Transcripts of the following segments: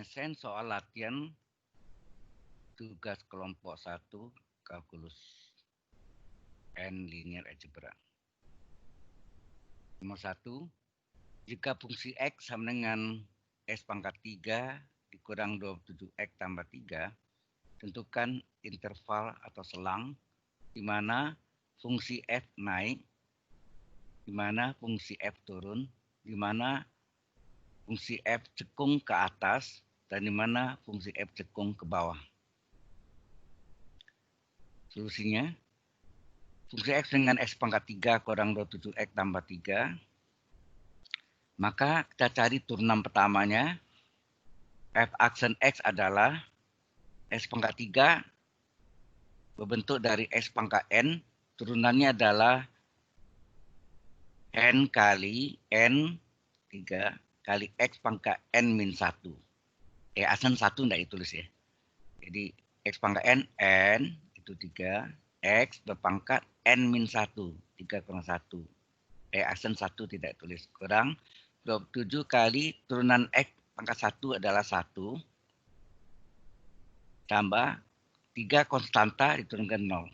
penyelesaian soal latihan tugas kelompok 1 kalkulus and linear algebra. Nomor 1, jika fungsi X sama dengan S pangkat 3 dikurang 27X tambah 3, tentukan interval atau selang di mana fungsi F naik, di mana fungsi F turun, di mana fungsi F cekung ke atas, dan di mana fungsi F cekung ke bawah. Solusinya, fungsi X dengan S pangkat 3 kurang 27X tambah 3, maka kita cari turunan pertamanya. F aksen X adalah S pangkat 3 berbentuk dari S pangkat N, turunannya adalah N kali N 3 kali X pangkat N min 1. Aksen 1 tidak ditulis ya. Jadi X pangkat N itu 3, X berpangkat N min 1, 3 kurang 1. Aksen 1 tidak tulis, kurang 27 kali turunan X pangkat 1 adalah 1, tambah 3 konstanta diturunkan 0.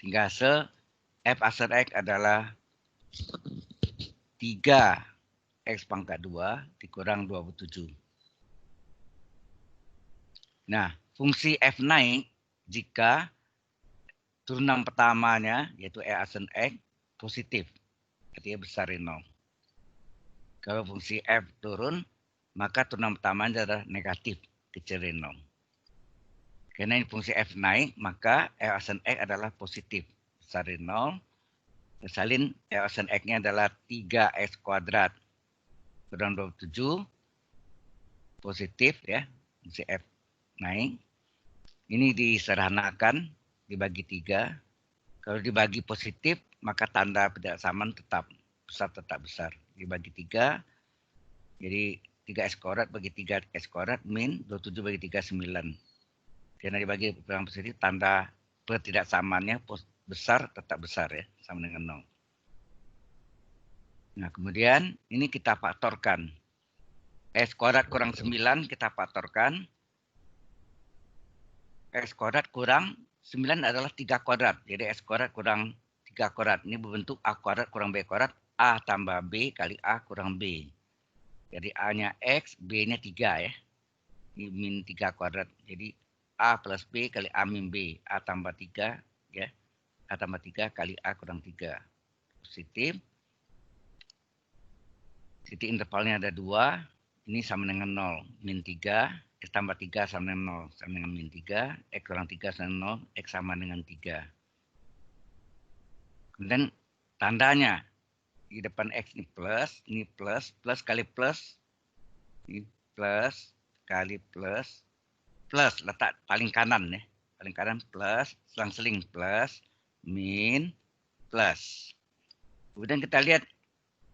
Sehingga hasil F aksen X adalah 3X pangkat 2 dikurang 27. Nah, fungsi F naik jika turunan pertamanya yaitu aksen X positif, artinya besar dari 0. Kalau fungsi F turun, maka turunan pertamanya adalah negatif, kecil dari 0. Karena ini fungsi F naik, maka F aksen X adalah positif, besar dari 0. Misalin F aksen X-nya adalah 3X kuadrat kurang 27, positif ya, fungsi F naik. Ini disederhanakan, dibagi 3. Kalau dibagi positif, maka tanda ketidaksamaan tetap besar. Dibagi 3, jadi 3x kuadrat bagi 3x kuadrat min 27 bagi 3, 9. Karena dibagi bilangan positif, tanda ketidaksamaannya besar, tetap besar ya, sama dengan 0. Nah, kemudian ini kita faktorkan. X kuadrat kurang 9 kita faktorkan. X kuadrat kurang 9 adalah 3 kuadrat. Jadi X kuadrat kurang 3 kuadrat. Ini berbentuk A kuadrat kurang B kuadrat. A tambah B kali A kurang B. Jadi A-nya X, B-nya 3 ya. Ini min 3 kuadrat. Jadi A plus B kali A min B. A tambah 3 ya. A tambah 3 kali A kurang 3. Positif. Titik intervalnya ada 2. Ini sama dengan 0. Min 3. X tambah 3 sama dengan 0. Sama dengan min 3. X kurang 3 sama dengan 0. X sama dengan 3. Kemudian tandanya. Di depan X ini plus kali plus. Ini plus kali plus. Plus, letak paling kanan ya. Paling kanan plus, selang-seling plus, min, plus. Kemudian kita lihat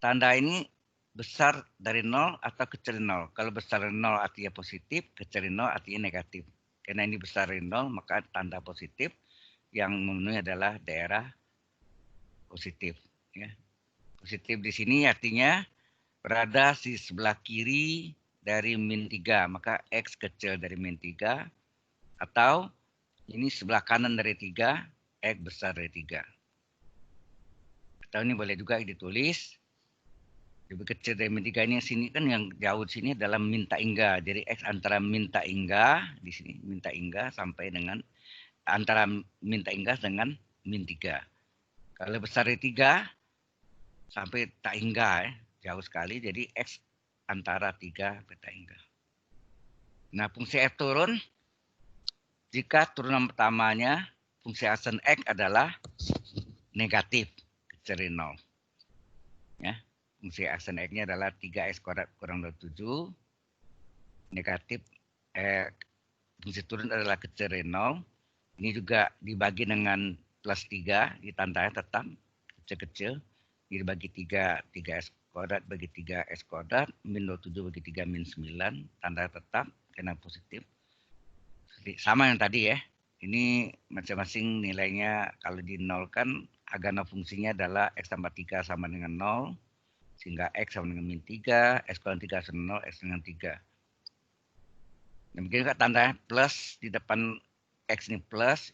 tanda ini besar dari 0 atau kecil dari 0. Kalau besar dari 0 artinya positif, kecil dari 0 artinya negatif. Karena ini besar dari 0, maka tanda positif yang memenuhi adalah daerah positif. Ya. Positif di sini artinya berada di sebelah kiri dari min 3, maka X kecil dari min 3. Atau ini sebelah kanan dari 3, X besar dari 3. Atau ini boleh juga ditulis lebih kecil dari min 3 ini. Sini kan yang jauh sini adalah min tak hingga. Jadi X antara min tak hingga di sini, min tak hingga sampai dengan antara min tak hingga dengan min 3. Kalau besar dari 3 sampai tak hingga ya, jauh sekali. Jadi X antara 3 sampai tak hingga. Nah, fungsi F turun jika turunan pertamanya fungsi aksen X adalah negatif, kecil dari 0. Ya. Fungsi aksen X-nya adalah 3x kuadrat kurang 27. Negatif, fungsi turun adalah kecil dari 0. Ini juga dibagi dengan plus 3, ditandanya tetap kecil-kecil. Dibagi 3, 3x kuadrat bagi 3x kuadrat, min 27 bagi 3 min 9, tanda tetap karena positif. Sama yang tadi ya, ini masing-masing nilainya kalau dinolkan, agana fungsinya adalah x tambah 3 sama dengan 0, sehingga X sama dengan min 3, X kurang 3 sama 0, X dengan 3. Demikian juga tanda plus di depan X ini plus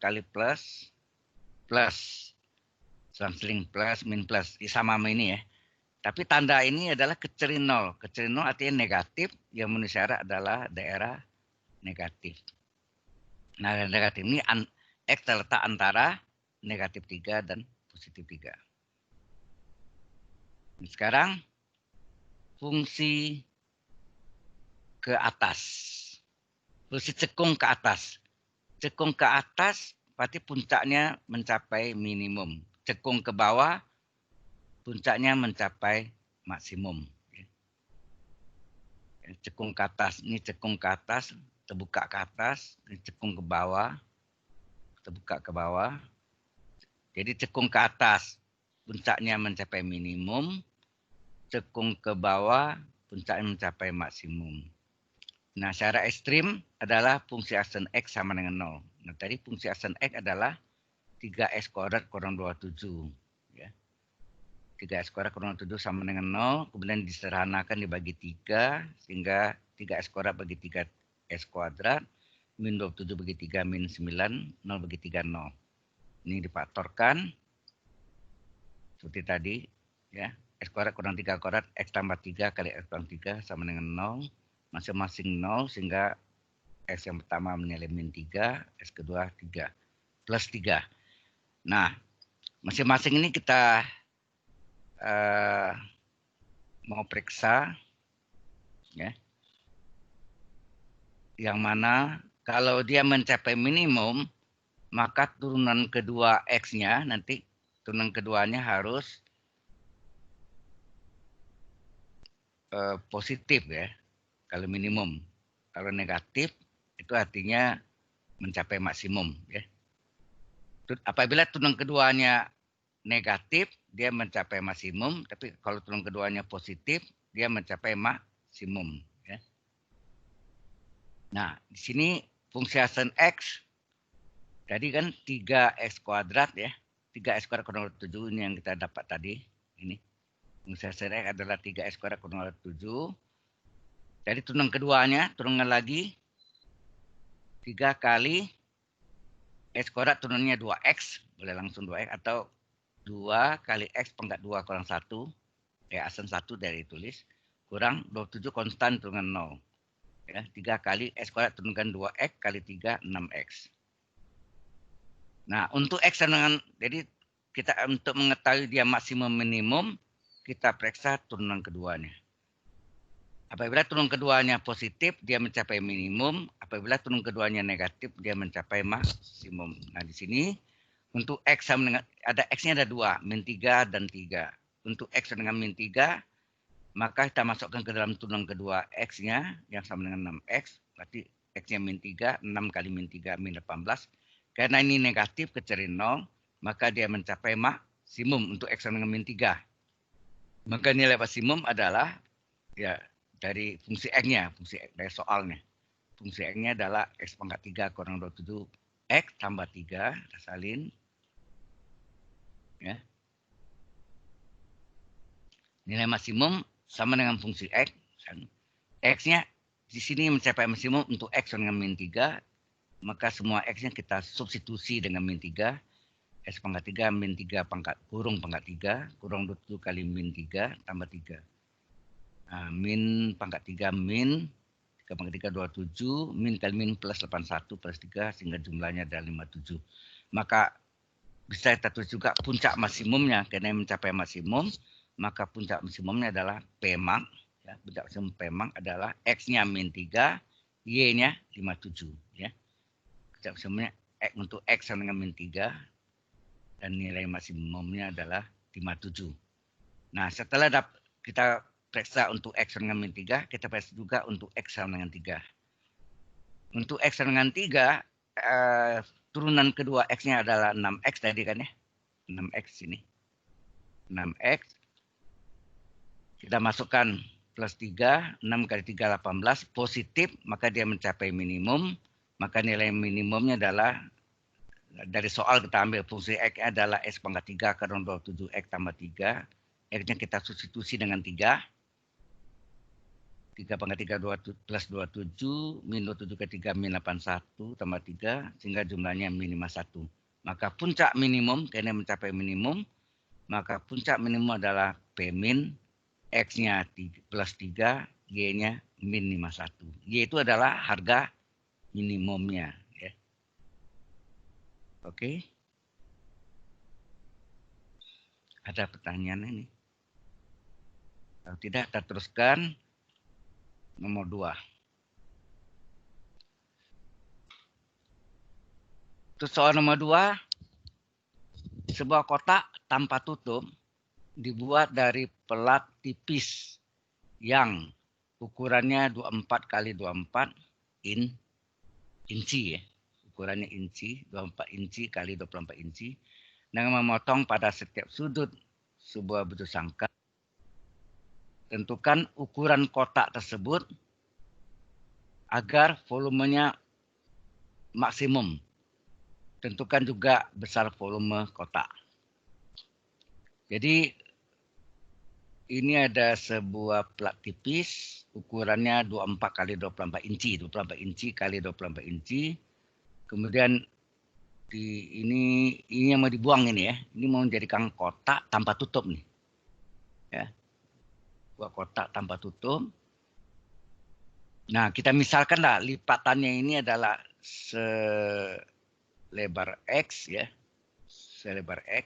kali plus, selang-seling plus, min plus, sama ini ya. Tapi tanda ini adalah keceri nol. Keceri nol artinya negatif, yang memenuhi syarat adalah daerah negatif. Nah, negatif ini X terletak antara negatif 3 dan positif 3. Sekarang fungsi ke atas. Fungsi cekung ke atas. Cekung ke atas berarti puncaknya mencapai minimum. Cekung ke bawah puncaknya mencapai maksimum. Cekung ke atas, ini cekung ke atas, terbuka ke atas, ini cekung ke bawah, terbuka ke bawah. Jadi cekung ke atas puncaknya mencapai minimum, cekung ke bawah puncaknya mencapai maksimum. Nah, secara ekstrim adalah fungsi aksen X sama dengan 0. Nah, tadi fungsi aksen X adalah 3x kuadrat kurang 27. Ya. 3x kuadrat kurang 27 sama dengan 0. Kemudian disederhanakan dibagi 3. Sehingga 3x kuadrat bagi 3x kuadrat. Min 27 bagi 3 min 9. 0 bagi 3 0. Ini difaktorkan. Seperti tadi. Ya. X kuadrat kurang 3 kuadrat. X tambah 3 kali X kurang 3 sama dengan 0. Masing-masing 0 sehingga X yang pertama menilai min 3. X kedua 3. Plus 3. Nah, masing-masing ini kita mau periksa, ya, yang mana kalau dia mencapai minimum, maka turunan kedua X-nya nanti turunan keduanya harus positif ya, kalau minimum. Kalau negatif itu artinya mencapai maksimum ya. Apabila turunan keduanya negatif, dia mencapai maksimum, tapi kalau turunan keduanya positif, dia mencapai maksimum. Ya. Nah, di sini fungsi aksen X, tadi kan 3x kuadrat ya, 3x kuadrat kurang 7 ini yang kita dapat tadi. Ini fungsi aksen X adalah 3x kuadrat kurang 7. Jadi turunan keduanya, turunkan lagi 3 kali x kuadrat turunannya 2x, boleh langsung 2x, atau 2 kali x pangkat 2 kurang 1, aksen 1 dari tulis, kurang 27 konstan turunkan 0. Ya, 3 kali x kuadrat turunkan 2x kali 3, 6x. Nah, untuk x dengan, jadi kita untuk mengetahui dia maksimum minimum, kita periksa turunan keduanya. Apabila turunan keduanya positif, dia mencapai minimum. Apabila turunan keduanya negatif, dia mencapai maksimum. Nah, di sini untuk X sama dengan, ada X-nya ada 2, min 3 dan 3. Untuk X dengan min 3, maka kita masukkan ke dalam turunan kedua X-nya yang sama dengan 6X. Berarti X-nya min 3, 6 kali min 3, min 18. Karena ini negatif, kecari 0, maka dia mencapai maksimum untuk X sama dengan min 3. Maka nilai maksimum adalah ya dari fungsi X-nya, fungsi X dari soalnya. Fungsi X-nya adalah X pangkat 3 kurang 27 X tambah 3, salin. Ya. Nilai maksimum sama dengan fungsi X. X-nya di sini mencapai maksimum untuk X dengan min 3, maka semua X-nya kita substitusi dengan min 3. X pangkat 3 min 3 pangkat kurung pangkat 3, kurang 27 kali min 3 tambah 3. Nah, min pangkat 3 min 3 pangkat 3 27, min kali min plus 81 plus 3 sehingga jumlahnya adalah 57. Maka bisa kita tulis juga puncak maksimumnya, karena mencapai maksimum, maka puncak maksimumnya adalah P max. Ya, puncak maksimum P max adalah X-nya min 3, Y-nya 57. Ya. Puncak maksimumnya untuk X sama dengan min 3, dan nilai maksimumnya adalah 57. Nah, setelah kita periksa untuk X dengan min 3, kita periksa juga untuk X sama dengan 3. Untuk X sama dengan 3, turunan kedua X-nya adalah 6X tadi kan ya. 6X ini. 6X. Kita masukkan plus 3, 6 kali 3, 18. Positif, maka dia mencapai minimum. Maka nilai minimumnya adalah, dari soal kita ambil fungsi X adalah X pangkat 3 kurang 27X tambah 3. X-nya kita substitusi dengan 3. 3 pangkat 3 plus 27, min 27 ke 3 min 81 tambah 3 sehingga jumlahnya min 51. Maka puncak minimum karena mencapai minimum, maka puncak minimum adalah P min, X-nya plus 3, Y-nya min 51. Y itu adalah harga minimumnya. Ya. Oke. Ada pertanyaan ini? Kalau tidak, kita teruskan nomor 2. Terus soal nomor 2, sebuah kotak tanpa tutup dibuat dari pelat tipis yang ukurannya 24 kali 24 inci ya. Ukurannya inci, 24 inci kali 24 inci. Dengan memotong pada setiap sudut sebuah butir sangkar. Tentukan ukuran kotak tersebut agar volumenya maksimum. Tentukan juga besar volume kotak. Jadi ini ada sebuah plat tipis, ukurannya 24 kali 24 inci, 24 inci kali 24 inci. Kemudian ini yang mau dibuang ini ya, ini mau menjadikan kotak tanpa tutup nih, ya, buat kotak tanpa tutup. Nah kita misalkan lah lipatannya ini adalah selebar X ya, selebar X.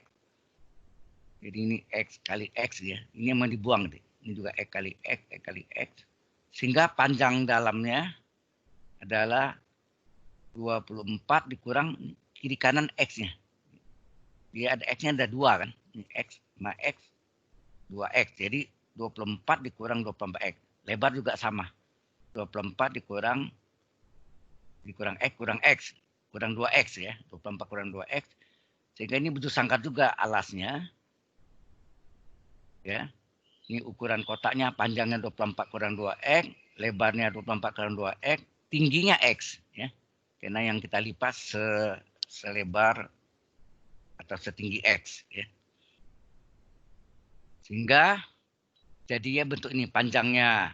Jadi ini X kali X ya. Ini yang mau dibuang deh. Ini juga X kali X, X kali X. Sehingga panjang dalamnya adalah 24 dikurang kiri kanan X-nya. Dia ada X-nya ada 2 kan. Ini X sama X, 2X. Jadi 24 dikurang 24X. Lebar juga sama. 24 dikurang X kurang X. Kurang 2X ya. 24 kurang 2X. Sehingga ini butuh sangkar juga alasnya. Ya, ini ukuran kotaknya, panjangnya 24 kurang 2X, lebarnya 24 kurang 2X, tingginya X. Ya. Karena yang kita lipat selebar atau setinggi X. Ya. Sehingga jadinya bentuk ini, panjangnya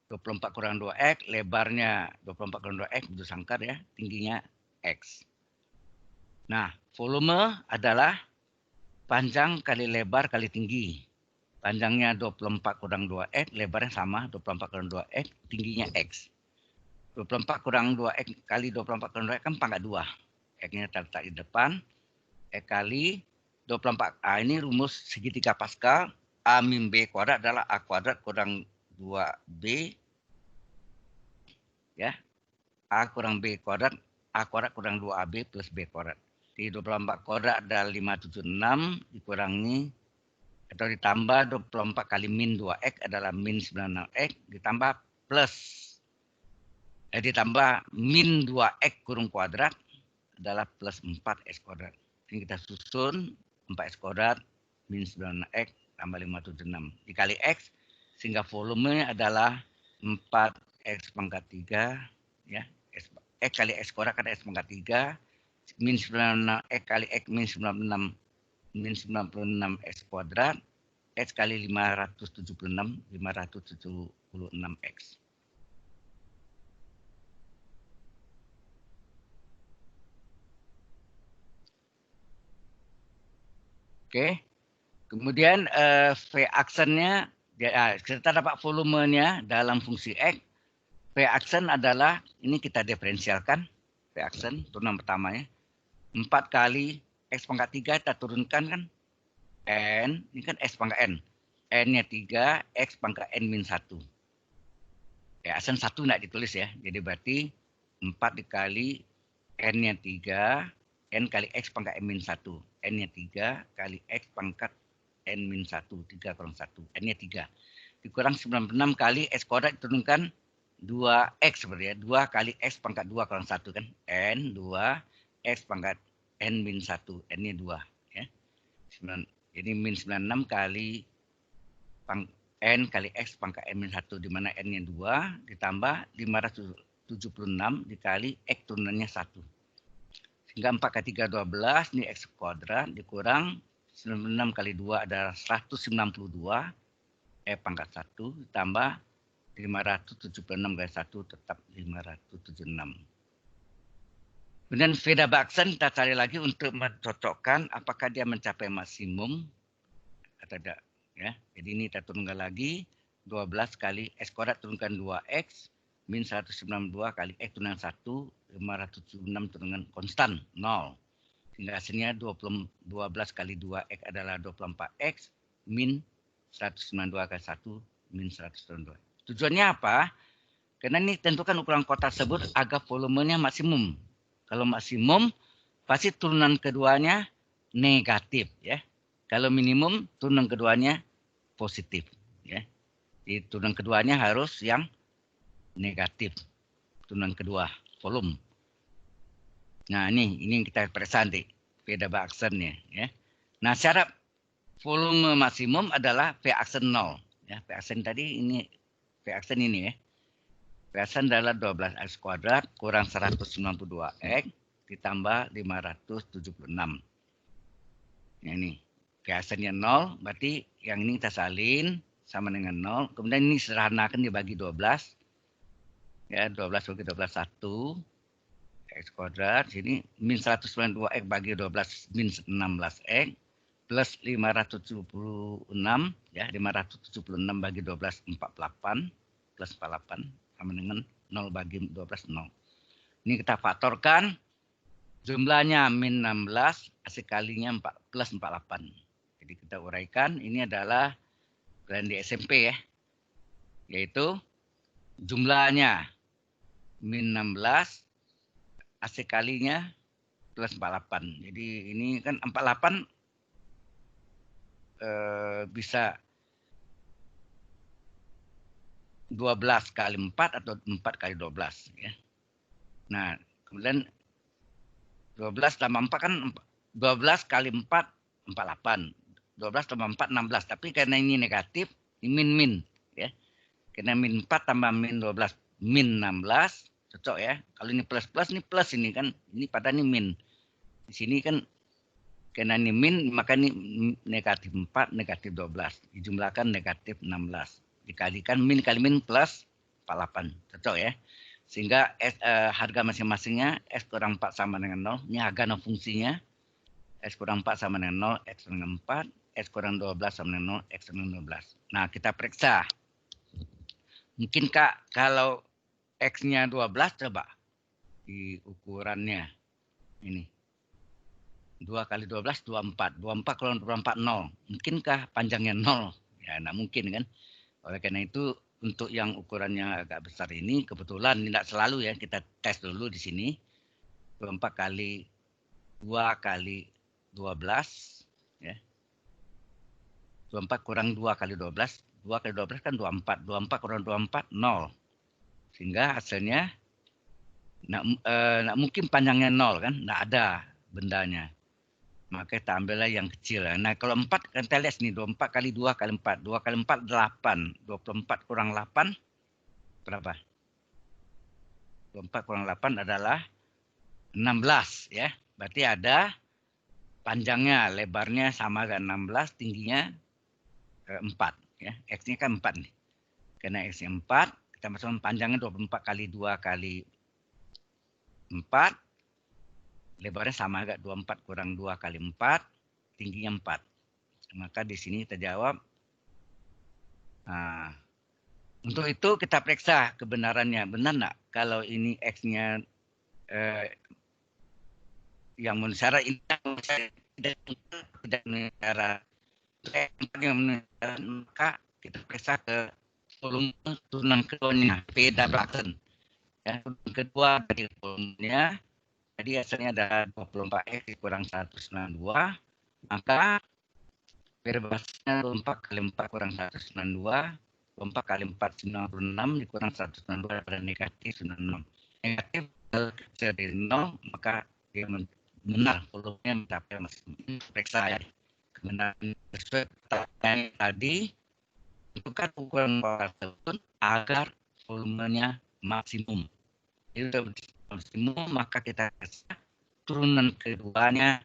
24 kurang 2X, lebarnya 24 kurang 2X, bentuk sangkar ya, tingginya X. Nah, volume adalah panjang kali lebar kali tinggi. Panjangnya 24 kurang 2X, lebarnya sama 24 kurang 2X, tingginya X. 24 kurang 2X kali 24 kurang 2X kan pangkat 2. X-nya terletak di depan. X kali 24. Ini rumus segitiga Pascal. A min B kuadrat adalah A kuadrat kurang 2B. Ya. A kurang B kuadrat. A kuadrat kurang 2AB plus B kuadrat. Di 24 kuadrat adalah 576 dikurangi atau ditambah 24 kali min 2X adalah min 96X ditambah plus ditambah min 2X kurung kuadrat adalah plus 4X kuadrat. Ini kita susun 4X kuadrat min 96X tambah 576 dikali X sehingga volumenya adalah 4X pangkat 3 ya. X kali X kuadrat kan X pangkat 3 min 96X kali X min 96 min 96X kuadrat, X kali 576, 576X. Oke, kemudian V aksennya, kita dapat volumenya dalam fungsi X. V aksen adalah, ini kita diferensialkan, V aksen, turunan pertamanya. 4 kali X pangkat 3 kita turunkan kan, N, ini kan X pangkat N. N-nya 3, X pangkat N min 1. Ya, aksen 1 tidak ditulis ya. Jadi berarti 4 dikali N-nya 3, N kali X pangkat N min 1. N-nya 3 kali X pangkat N min 1. 3 kurang 1. N-nya 3. Dikurang 96 kali X kuadrat diturunkan 2X seperti ya. 2 kali X pangkat 2 kurang 1 kan. N, 2, X pangkat N min 1. N-nya 2. Ya. Jadi min 96 kali N kali X pangkat N min 1 di mana N-nya 2 ditambah 576 dikali X turunannya 1. Sehingga 4 kali 3 12 ini X kuadrat dikurang 96 kali 2 adalah 192 pangkat 1 ditambah 576 kali 1 tetap 576. Kemudian Veda Baksen kita cari lagi untuk mencocokkan apakah dia mencapai maksimum atau tidak. Ya. Jadi ini kita turunkan lagi 12 kali X kuadrat turunkan 2X min 192 kali X turunkan 1 576 turunkan konstan 0. Sehingga hasilnya 12 kali 2X adalah 24X min 192 kali 1 min 192. Tujuannya apa? Karena ini tentukan ukuran kotak tersebut agar volumenya maksimum. Kalau maksimum pasti turunan keduanya negatif ya. Kalau minimum turunan keduanya positif ya. Jadi turunan keduanya harus yang negatif. Turunan kedua volume. Nah, ini yang kita periksa nanti Veda Baksennya ya. Nah, syarat volume maksimum adalah V aksen 0 ya. V aksen tadi ini V aksen ini ya. V aksen adalah 12X kuadrat kurang 192X ditambah 576. Ya, ini V aksennya 0, berarti yang ini kita salin sama dengan 0. Kemudian ini sederhanakan dibagi 12. Ya, 12 bagi 12 1 X kuadrat. Sini min 192X bagi 12 min 16X plus 576 ya, 576 bagi 12 48 plus 48 sama dengan 0 bagi 12 0. Ini kita faktorkan jumlahnya min 16 hasil kalinya 4 plus 48. Jadi kita uraikan ini adalah di SMP ya. Yaitu jumlahnya min 16 hasil kalinya plus 48. Jadi ini kan 48 bisa 12 kali 4 atau 4 kali 12 ya. Nah, kemudian 12 tambah 4 kan 12 kali 4 48. 12 tambah 4 16, tapi karena ini negatif, ini min ya. Karena min 4 tambah min 12 min 16 cocok ya. Kalau ini plus ini plus ini kan ini pada ini min. Di sini kan karena ini min, maka ini negatif 4, negatif 12. Dijumlahkan negatif 16. Dikalikan min kali min plus 48. Cocok ya. Sehingga harga masing-masingnya X kurang 4 sama dengan 0. Ini harga non fungsinya. X kurang 4 sama dengan 0, X dengan 4. X kurang 12 sama dengan 0, X dengan 12. Nah, kita periksa. Mungkinkah kalau X-nya 12, coba di ukurannya. Ini. 2 kali 12, 24. 24 kurang 24, 0. Mungkinkah panjangnya 0? Ya, tidak mungkin kan. Oleh karena itu, untuk yang ukurannya agak besar ini, kebetulan tidak selalu ya, kita tes dulu di sini. 24 kali 2 kali 12. Ya. 24 kurang 2 kali 12. 2 kali 12 kan 24. 24 kurang 24, 0. Sehingga hasilnya, tidak mungkin panjangnya 0 kan. Tidak ada bendanya. Maka kita ambillah yang kecil. Nah, kalau 4, kita lihat nih, 24 kali 2 kali 4. 2 kali 4, 8. 24 kurang 8, berapa? 24 kurang 8 adalah 16. Ya. Berarti ada panjangnya, lebarnya sama dengan 16, tingginya 4. Ya. X-nya kan 4 nih. Karena X-nya 4, kita masukkan panjangnya 24 kali 2 kali 4. Lebarnya sama agak 24 kurang 2 kali 4, tingginya 4. Maka di sini kita jawab. Nah, untuk itu kita periksa kebenarannya. Benar enggak kalau ini X-nya yang memenuhi syarat ini tidak memenuhi syarat. Yang memenuhi syarat, maka kita periksa ke volume turunan keduanya, Veda Baksen. Ya, turunan kedua dari volumenya. Jadi hasilnya ada 24X kurang 192, maka perbasisnya 24 kali 4 kurang 192, 24 kali 4 96 dikurang 192 pada negatif 96. Negatif kecil dari 0, maka dia benar volumenya mencapai maksimum. Periksa ya. Kebenaran sesuai pertanyaan tadi, tentukan ukuran kotak tersebut agar volumenya maksimum. Itu maksimum, maka kita turunan keduanya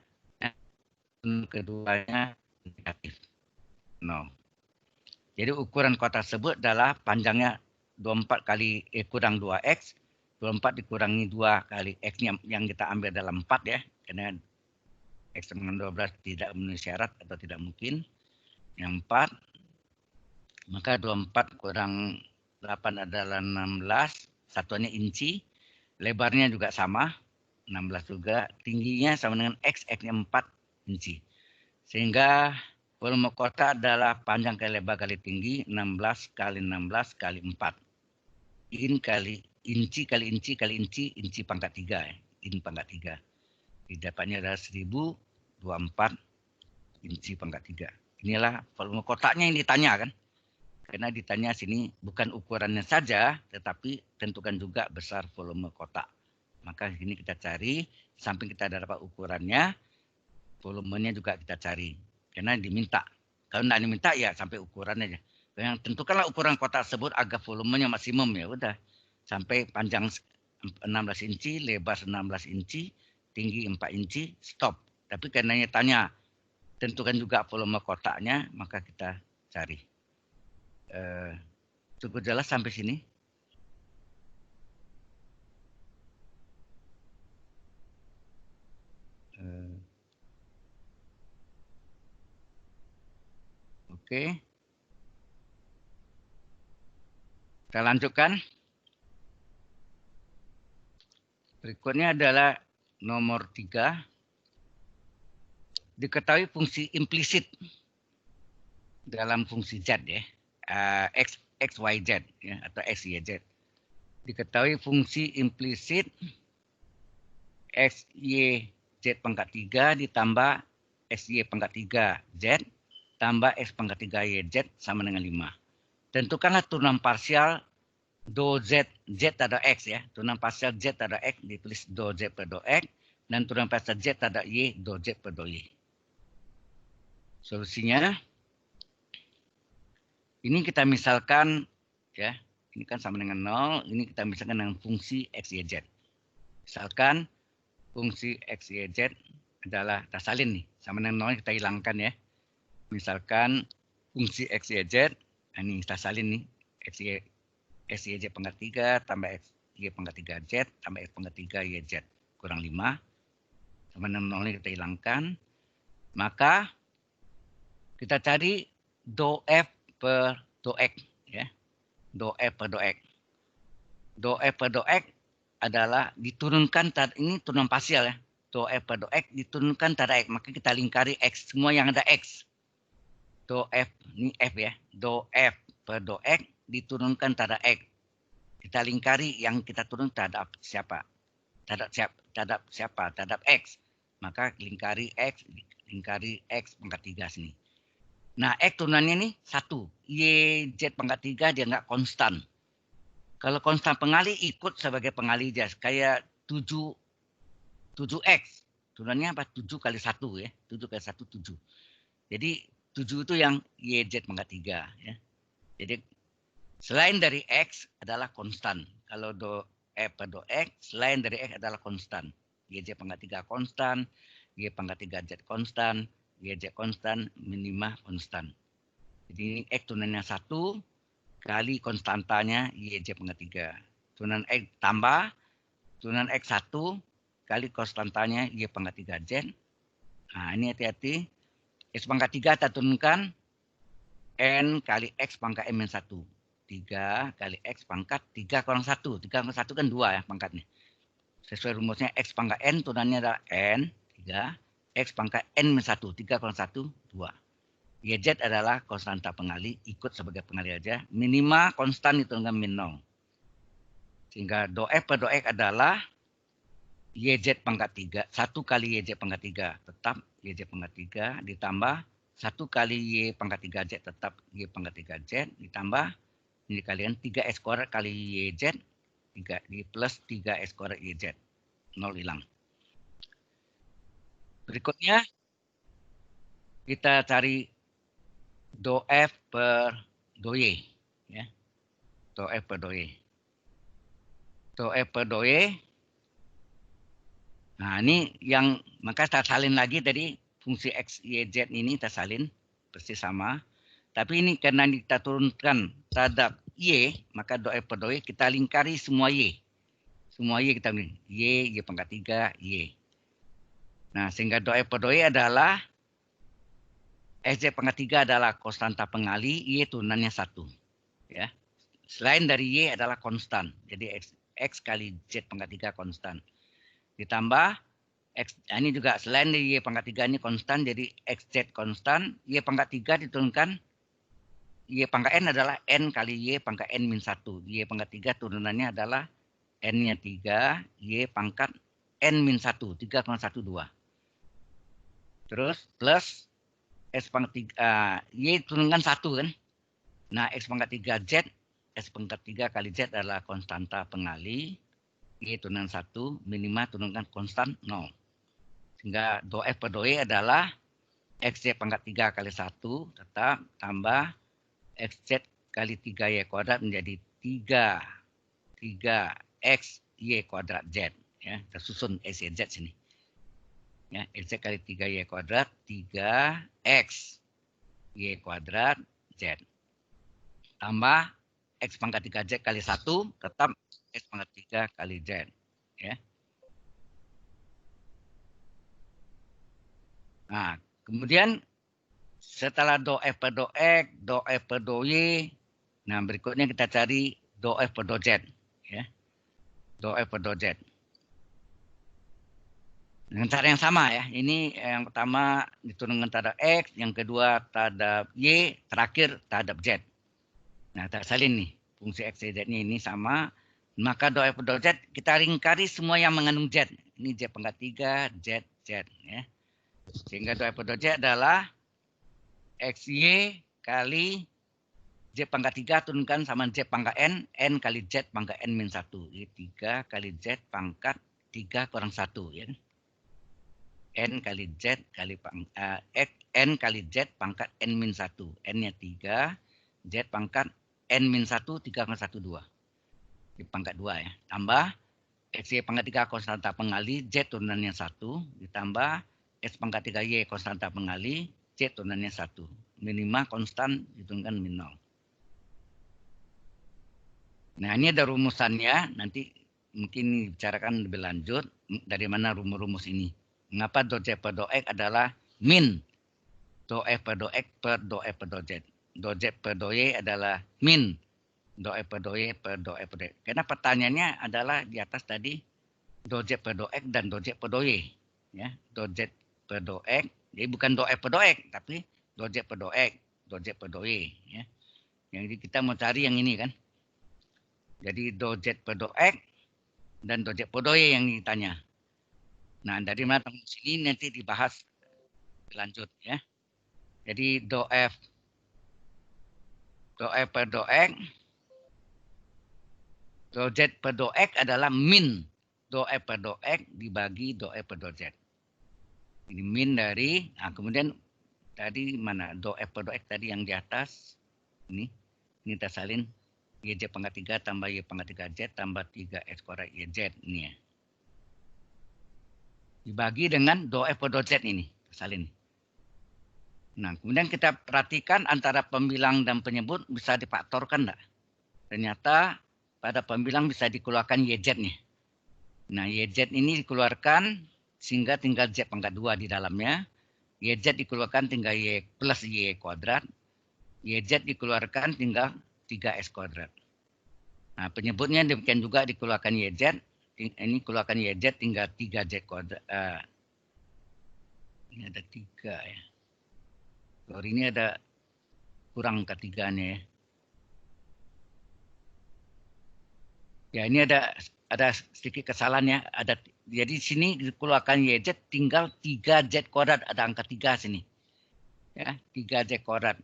negatif 0. Jadi ukuran kotak tersebut adalah panjangnya 24 kali kurang 2x, 24 dikurangi 2 kali x yang kita ambil dalam 4 ya, karena x dengan 12 tidak memenuhi syarat atau tidak mungkin. Yang 4, maka 24 kurang 8 adalah 16, satuannya inci, lebarnya juga sama, 16 juga, tingginya sama dengan x, x-nya 4 inci. Sehingga volume kotak adalah panjang kali lebar kali tinggi 16 kali 16 kali 4. In kali inci kali inci kali inci, inci pangkat 3 ya. In pangkat 3. Didapatnya adalah 1024 inci pangkat 3. Inilah volume kotaknya yang ditanya kan. Karena ditanya sini bukan ukurannya saja, tetapi tentukan juga besar volume kotak. Maka ini kita cari, samping kita dapat ukurannya, volumenya juga kita cari. Karena diminta. Kalau tidak diminta ya sampai ukurannya aja. Yang tentukanlah ukuran kotak tersebut agar volumenya maksimum ya udah. Sampai panjang 16 inci, lebar 16 inci, tinggi 4 inci, stop. Tapi karena tanya tentukan juga volume kotaknya, maka kita cari. Cukup jelas sampai sini? Oke. Kita lanjutkan. Berikutnya adalah nomor 3. Diketahui fungsi implisit dalam fungsi Z ya. X, Y, Z ya, atau X, Y, Z. Diketahui fungsi implisit X, Y, Z pangkat 3 ditambah X, Y pangkat 3 Z tambah X pangkat 3 Y, Z sama dengan 5. Tentukanlah turunan parsial do Z, Z terhadap X ya. Turunan parsial Z terhadap X ditulis do Z per do X. Dan turunan parsial Z terhadap Y, do Z per do Y. Solusinya, ini kita misalkan ya, ini kan sama dengan 0, ini kita misalkan dengan fungsi X, Y, Z. Misalkan fungsi X, Y, Z adalah kita salin nih, sama dengan 0 kita hilangkan ya. Misalkan fungsi X, Y, Z, ini kita salin nih, X, Y, Z pangkat 3 tambah X, Y pangkat 3 Z tambah X pangkat 3 Y, Z kurang 5. Sama dengan 0 ini kita hilangkan. Maka kita cari do F per do X ya. Do F per do X. Do F per do X adalah diturunkan, ini turunan parsial ya. Do F per do X diturunkan pada X, maka kita lingkari X, semua yang ada X. Do F, ini F ya. Do F per do X diturunkan tada X. Kita lingkari yang kita turun terhadap siapa? Terhadap siapa? Terhadap X. Maka lingkari X pangkat 3 sini. Nah, X turunannya ini 1. Y, Z pangkat 3 dia nggak konstan. Kalau konstan pengali ikut sebagai pengali jas. Kayak 7X. Turunannya apa? 7 kali 1 ya. 7 kali 1, 7. Jadi 7 itu yang YZ pangkat 3 ya. Jadi selain dari X adalah konstan. Kalau do F per do X, selain dari X adalah konstan. YZ pangkat 3 konstan, Y pangkat 3 Z konstan, YZ konstan, minima konstan. Jadi X turunannya 1 kali konstantanya YZ pangkat 3. Turunan X tambah, turunan X 1 kali konstantanya Y pangkat 3 Z. Nah ini hati-hati. X pangkat 3 kita turunkan N kali X pangkat M-1. 3 kali X pangkat 3 kurang 1. 3 kurang 1 kan 2 ya pangkatnya. Sesuai rumusnya X pangkat N turunannya adalah N. 3. X pangkat N-1. 3 kurang 1, 2. YZ adalah konstanta pengali. Ikut sebagai pengali aja. Minima konstan diturunkan min 0. Sehingga do F per do X adalah YZ pangkat 3. 1 kali YZ pangkat 3. Tetap YZ pangkat 3 ditambah 1 kali Y pangkat 3 Z tetap Y pangkat 3 Z ditambah ini kalian 3X kuadrat kali YZ 3 plus 3X kuadrat YZ 0 hilang. Berikutnya kita cari do F per do Y ya. Do F per do Y. Do F per do Y. Nah, ini yang maka kita salin lagi tadi fungsi X, Y, Z ini kita salin persis sama. Tapi ini karena kita turunkan terhadap Y, maka do F per do Y kita lingkari semua Y. Semua Y kita lingkari. Y pangkat 3, Y. Nah, sehingga do F per do Y adalah SZ pangkat 3 adalah konstanta pengali, Y turunannya 1. Ya. Selain dari Y adalah konstan. Jadi X kali Z pangkat 3 konstan. Ditambah X, ini juga selain dari Y pangkat 3 ini konstan, jadi XZ konstan, Y pangkat 3 diturunkan, Y pangkat N adalah N kali Y pangkat N min 1. Y pangkat 3 turunannya adalah N-nya 3, Y pangkat N min 1, 3,12. Terus plus X pangkat 3, Y turunkan 1 kan. Nah, X pangkat 3 Z, X pangkat 3 kali Z adalah konstanta pengali, Y turunkan 1, minima turunkan konstan 0. Sehingga do F per do Y adalah XZ pangkat 3 kali 1 tetap tambah XZ kali 3Y kuadrat menjadi 3XY kuadrat Z. Ya, tersusun X, Y, Z sini. Ya, XZ kali 3Y kuadrat 3XY kuadrat Z. Tambah X pangkat 3Z kali 1 tetap X pangkat 3 kali Z. Ya. Nah, kemudian setelah do F per do X, do F per do Y, nah berikutnya kita cari do F per do Z. Ya. Do F per do Z. Dengan cara yang sama ya. Ini yang pertama diturunkan terhadap X, yang kedua terhadap Y, terakhir terhadap Z. Nah, kita salin nih. Fungsi X, Y, Z-nya ini sama. Maka do F per do Z kita lingkari semua yang mengandung Z. Ini Z pangkat 3, Z, Z. Ya. Sehingga do F per do Z adalah XY kali Z pangkat 3 turunkan sama Z pangkat N, N kali Z pangkat N min 1. Jadi 3 kali Z pangkat 3 kurang 1. Ya. N kali Z kali N kali Z pangkat N min 1. N-nya 3, Z pangkat N min 1, 3,12. Di pangkat 2 ya. Tambah XY pangkat 3 konstanta pengali, Z turunannya 1. Ditambah X pangkat 3Y konstanta pengali, Z turunannya 1. Minima konstan diturunkan min 0. Nah, ini ada rumusannya. Nanti mungkin dibicarakan lebih lanjut dari mana rumus-rumus ini. Mengapa do Z per do X adalah min do F per do X per do F per do Z. Do Z per do Y adalah min do F per do Y per do F per do X. Karena pertanyaannya adalah di atas tadi do Z per do X dan do Z per do Y. Ya, do Z per do X. Jadi bukan do F per do X, tapi do Z per do X, do Z per do Y. Ya. Yang kita mau cari yang ini kan. Jadi do Z per do X dan do Z per do Y yang ditanya. Nah, dari mana sini nanti dibahas lanjut ya. Jadi do F per do X, do Z per do X adalah min do F per do X dibagi do F per do Z. Ini min dari, nah kemudian tadi mana do F per do X tadi yang di atas, ini kita salin YZ pangkat 3 tambah Y pangkat 3Z tambah 3X kuadrat YZ ini ya. Dibagi dengan do F per do Z ini, salin. Nah, kemudian kita perhatikan antara pembilang dan penyebut bisa difaktorkan enggak? Ternyata pada pembilang bisa dikeluarkan YZ-nya. Nah, YZ ini dikeluarkan sehingga tinggal Z pangkat 2 di dalamnya. YZ dikeluarkan tinggal Y plus Y kuadrat. YZ dikeluarkan tinggal 3X kuadrat. Nah, penyebutnya demikian juga dikeluarkan YZ. Ini keluarkan YZ tinggal 3Z kuadrat. Ini ada 3 ya. Kalau ini ada kurang ketiganya ya. Ya, ini ada sedikit kesalahannya. Jadi di sini dikeluarkan YZ tinggal 3Z kuadrat. Ada angka 3 sini. Ya, 3Z kuadrat.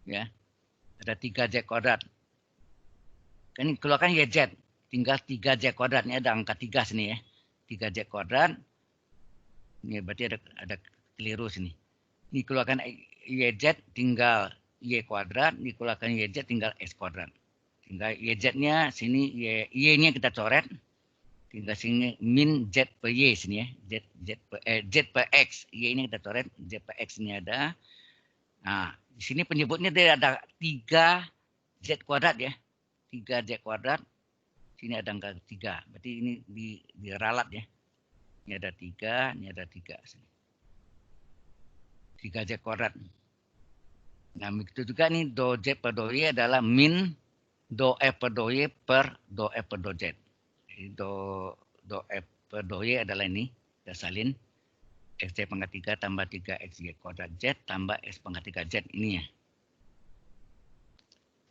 Ya, ada 3Z kuadrat. Ini keluarkan YZ. Tinggal 3Z kuadrat. Ini ada angka 3 sini ya. 3Z kuadrat. Ini berarti ada keliru sini. Ini keluarkan YZ tinggal Y kuadrat. Ini keluarkan YZ tinggal X kuadrat. Tinggal YZ-nya sini, Y-nya kita coret. Tinggal sini min Z per Y sini ya. Z per X. Y-nya kita coret. Z per X ini ada. Nah, di sini penyebutnya dia ada 3 Z kuadrat ya. 3Z kuadrat. Sini ada angka 3. Berarti ini diralat ya. Ini ada 3, ini ada 3. 3Z kuadrat. Nah, begitu juga nih do Z per do Y adalah min do F per do Y per do F per do Z. Jadi do F per do Y adalah ini. Kita salin. XZ pangkat 3 tambah 3 XY kuadrat Z tambah S pangkat 3 Z ini ya.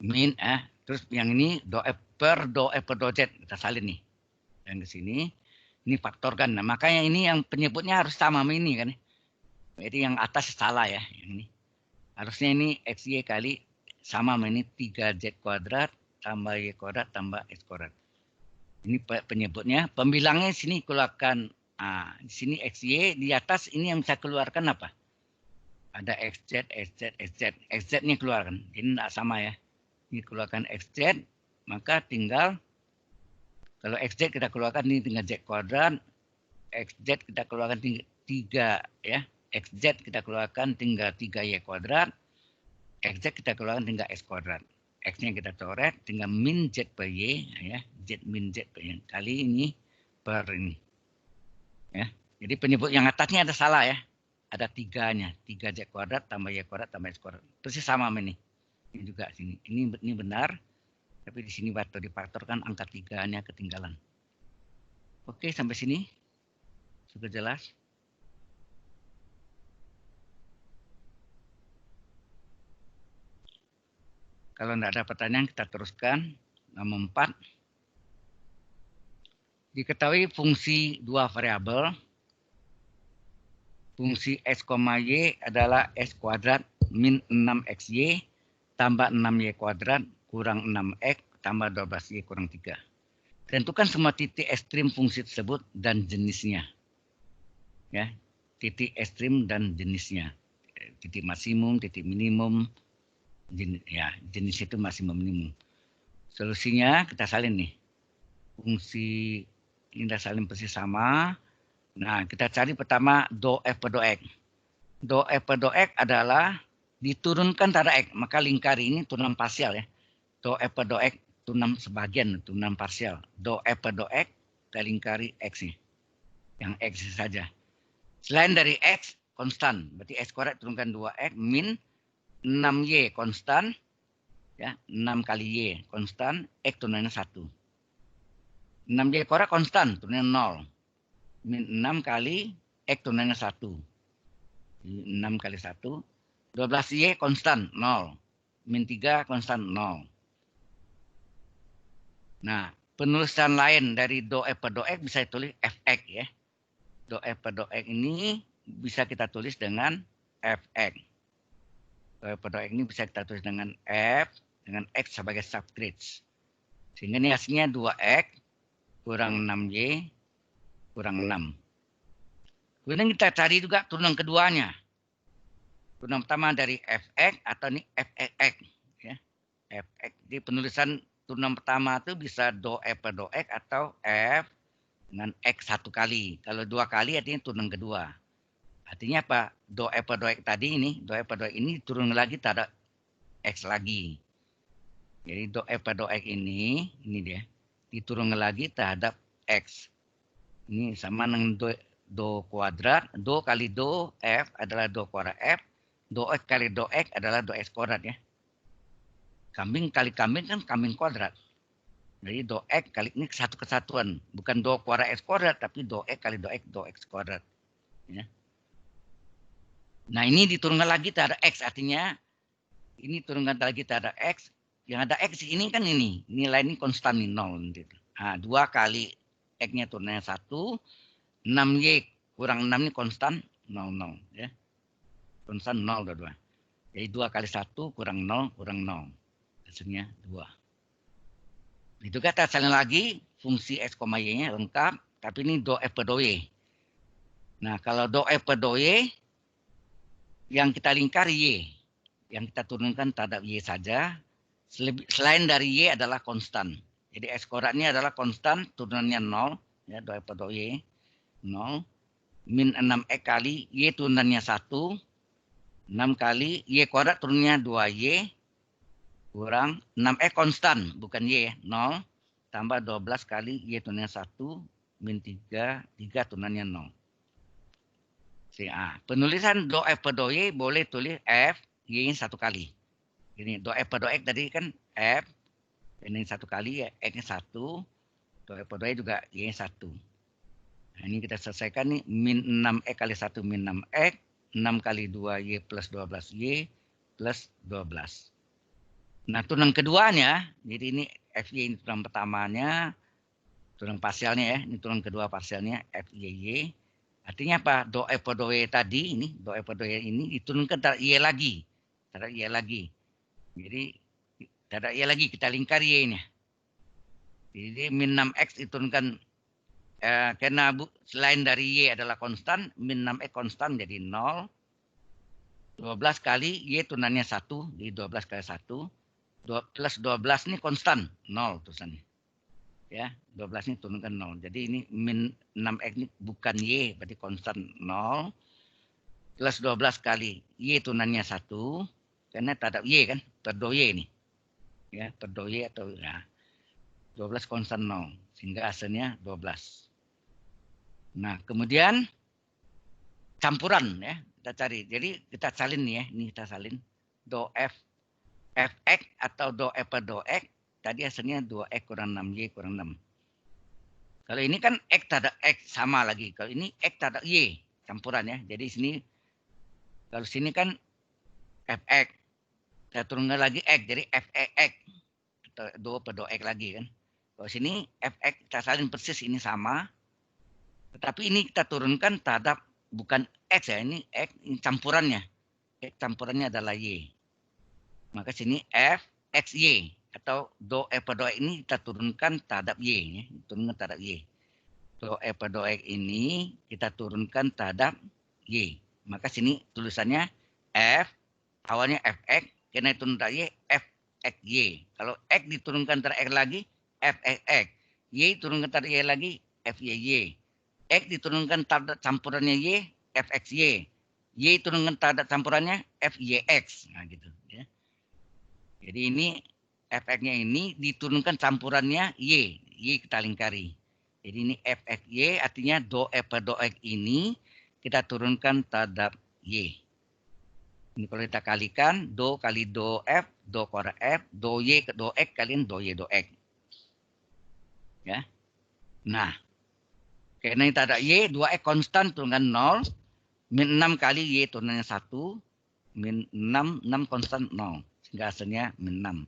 Min terus yang ini do F per do Z kita salin nih. Dan ke sini ini faktorkan. Nah, makanya ini yang penyebutnya harus sama sama ini kan. Jadi yang atas salah ya, yang ini. Harusnya ini XY kali sama sama ini 3Z kuadrat tambah Y kuadrat tambah S kuadrat. Ini penyebutnya. Pembilangnya sini keluarkan. Di sini XY, di atas ini yang saya keluarkan apa? Ada XZ, SZ, SZ. XZ-nya keluarkan. Ini tidak sama ya. Ini keluarkan XZ, maka tinggal kalau XZ kita keluarkan ini tinggal Z kuadrat, XZ kita keluarkan 3 ya. XZ kita keluarkan tinggal 3Y kuadrat, XZ kita keluarkan tinggal S kuadrat. X-nya kita coret tinggal min Z per Y ya, Z min Z per Y. Kali ini per ini. Ya. Jadi penyebut yang atasnya ada salah ya. Ada 3-nya, 3Z kuadrat tambah Y kuadrat tambah S kuadrat. Persis sama ini. Ini juga sini. Ini benar. Tapi di sini waktu difaktorkan angka 3-nya ketinggalan. Oke, sampai sini. Sudah jelas? Kalau tidak ada pertanyaan, kita teruskan. Nomor 4. Diketahui fungsi dua variabel. Fungsi S, Y adalah S kuadrat min 6XY tambah 6Y kuadrat kurang 6X tambah 12Y kurang 3. Tentukan semua titik ekstrim fungsi tersebut dan jenisnya. Ya, titik ekstrim dan jenisnya. Titik maksimum, titik minimum, jenis itu maksimum minimum. Solusinya kita salin nih. Fungsi ini kita salin persis sama. Nah, kita cari pertama do F per do X. Do F per do X adalah diturunkan pada X. Maka lingkari ini turunan parsial ya. Do F per do X turunan sebagian, turunan parsial. Do F per do X kita lingkari X-nya. Yang X saja. Selain dari X, konstan. Berarti X kuadrat turunkan 2X min 6Y konstan. Ya, 6 kali Y konstan. X turunannya 1. 6Y kuadrat konstan, turunannya 0. Min 6 kali X turunannya 1. 6 kali 1. 12Y konstan, 0. Min 3 konstan, 0. Nah, penulisan lain dari do F per do X bisa ditulis Fx ya. Do F per do X ini bisa kita tulis dengan Fx. Do F per do X ini bisa kita tulis dengan F dengan X sebagai subscript. Sehingga ini hasilnya 2X kurang 6Y kurang 6. Kemudian kita cari juga turunan keduanya. Turunan pertama dari Fx atau ini Fx. Ya. Fx. Jadi penulisan turunan pertama itu bisa do F per do X atau F dengan X 1 kali. Kalau 2 kali artinya turunan kedua. Artinya apa? Do F per do X tadi ini, do F per do X ini turun lagi terhadap X lagi. Jadi do F per do X ini dia, diturun lagi terhadap X. Ini sama dengan do kuadrat. Do kali do F adalah do kuadrat F. Do X kali do X adalah do X kuadrat ya. Kambing kali kambing kan kambing kuadrat. Jadi do X kali ini satu kesatuan. Bukan do kuadrat X kuadrat, tapi do X kali do X kuadrat. Ya. Nah ini diturunkan lagi terhadap X. Artinya ini turunkan lagi terhadap X. Yang ada X ini kan ini. Nilai ini konstan nih 0. Nah 2 kali X-nya turunannya 1. 6Y kurang 6 ini konstan 0, 0. Ya. Konstan 0, 2. Jadi 2 kali 1 kurang 0, kurang 0. Hasilnya 2. Itu kita salin lagi fungsi X, Y-nya lengkap. Tapi ini do F per do Y. Nah kalau do F per do Y, yang kita lingkari Y. Yang kita turunkan terhadap Y saja. Selain dari Y adalah konstan. Jadi X kuadratnya adalah konstan, turunannya 0. Ya, do F per do Y. 0 min 6X kali Y turunannya 1. 6 kali Y kuadrat turunnya 2Y. kurang 6X konstan, bukan Y ya, 0 tambah 12 kali Y tunanya 1 min 3, 3 tunanya 0. Penulisan do F per do Y boleh tulis F, Y satu kali. Ini do F per do X tadi kan F, ini satu kali ya, X-nya 1, do F per do Y juga Y 1. Nah, ini kita selesaikan nih, min 6X kali 1 min 6X, 6 kali 2 Y plus 12Y plus 12. Nah, turunan keduanya, jadi ini FY ini turunan pertamanya, turunan parsialnya ya, ini turunan kedua parsialnya FYY. Artinya apa? Do F per do Y tadi, ini do F per do Y ini diturunkan terhadap Y lagi. Terhadap Y lagi. Jadi terhadap Y lagi, kita lingkar Y-nya. Jadi min 6X diturunkan, karena selain dari Y adalah konstan, min 6X konstan jadi 0. 12 kali Y turunannya 1, jadi 12 kali 1. Plus 12 ini konstan, 0 tulisannya. Ya, 12 ini turunkan 0. Jadi ini min 6X ini bukan Y, berarti konstan 0. Plus 12 kali Y turunannya 1. Karena terhadap Y kan, per do Y ini. Ya, per do Y atau ya, 12 konstan 0. Sehingga hasilnya 12. Nah, kemudian campuran ya, kita cari. Jadi kita salin nih ya, ini kita salin. Do F Fx atau do F per do X, tadi hasilnya 2X kurang 6Y kurang 6. Kalau ini kan X terhadap X sama lagi. Kalau ini X terhadap Y, campuran ya. Jadi sini, kalau sini kan Fx. Saya turunkan lagi X, jadi Fx. Atau do per do X lagi kan. Kalau sini Fx, kita salin persis ini sama. Tetapi ini kita turunkan terhadap, bukan X ya, ini X ini campurannya. X campurannya adalah Y. Maka sini F, X, Y. Atau do F per do X ini kita turunkan terhadap Y. Ya. Turunkan terhadap Y. Do F per do X ini kita turunkan terhadap Y. Maka sini tulisannya F, awalnya Fx, karena turun terhadap Y, Fxy. Kalau X diturunkan terhadap X lagi, Fxx. Y turunkan terhadap Y lagi, Fyy. X diturunkan terhadap campurannya Y, Fxy. Y turunkan terhadap campurannya Fyx. Nah gitu ya. Jadi ini Fx-nya ini diturunkan campurannya Y. Y kita lingkari. Jadi ini Fxy artinya do F per do X ini kita turunkan terhadap Y. Ini kalau kita kalikan, do kali do F, do kuadrat F, do Y ke do X kalian do Y do X. Ya. Nah, karena ini terhadap Y, 2X konstan turunkan 0, min 6 kali Y turunannya 1, min 6, 6 konstan 0. Sehingga hasilnya min 6.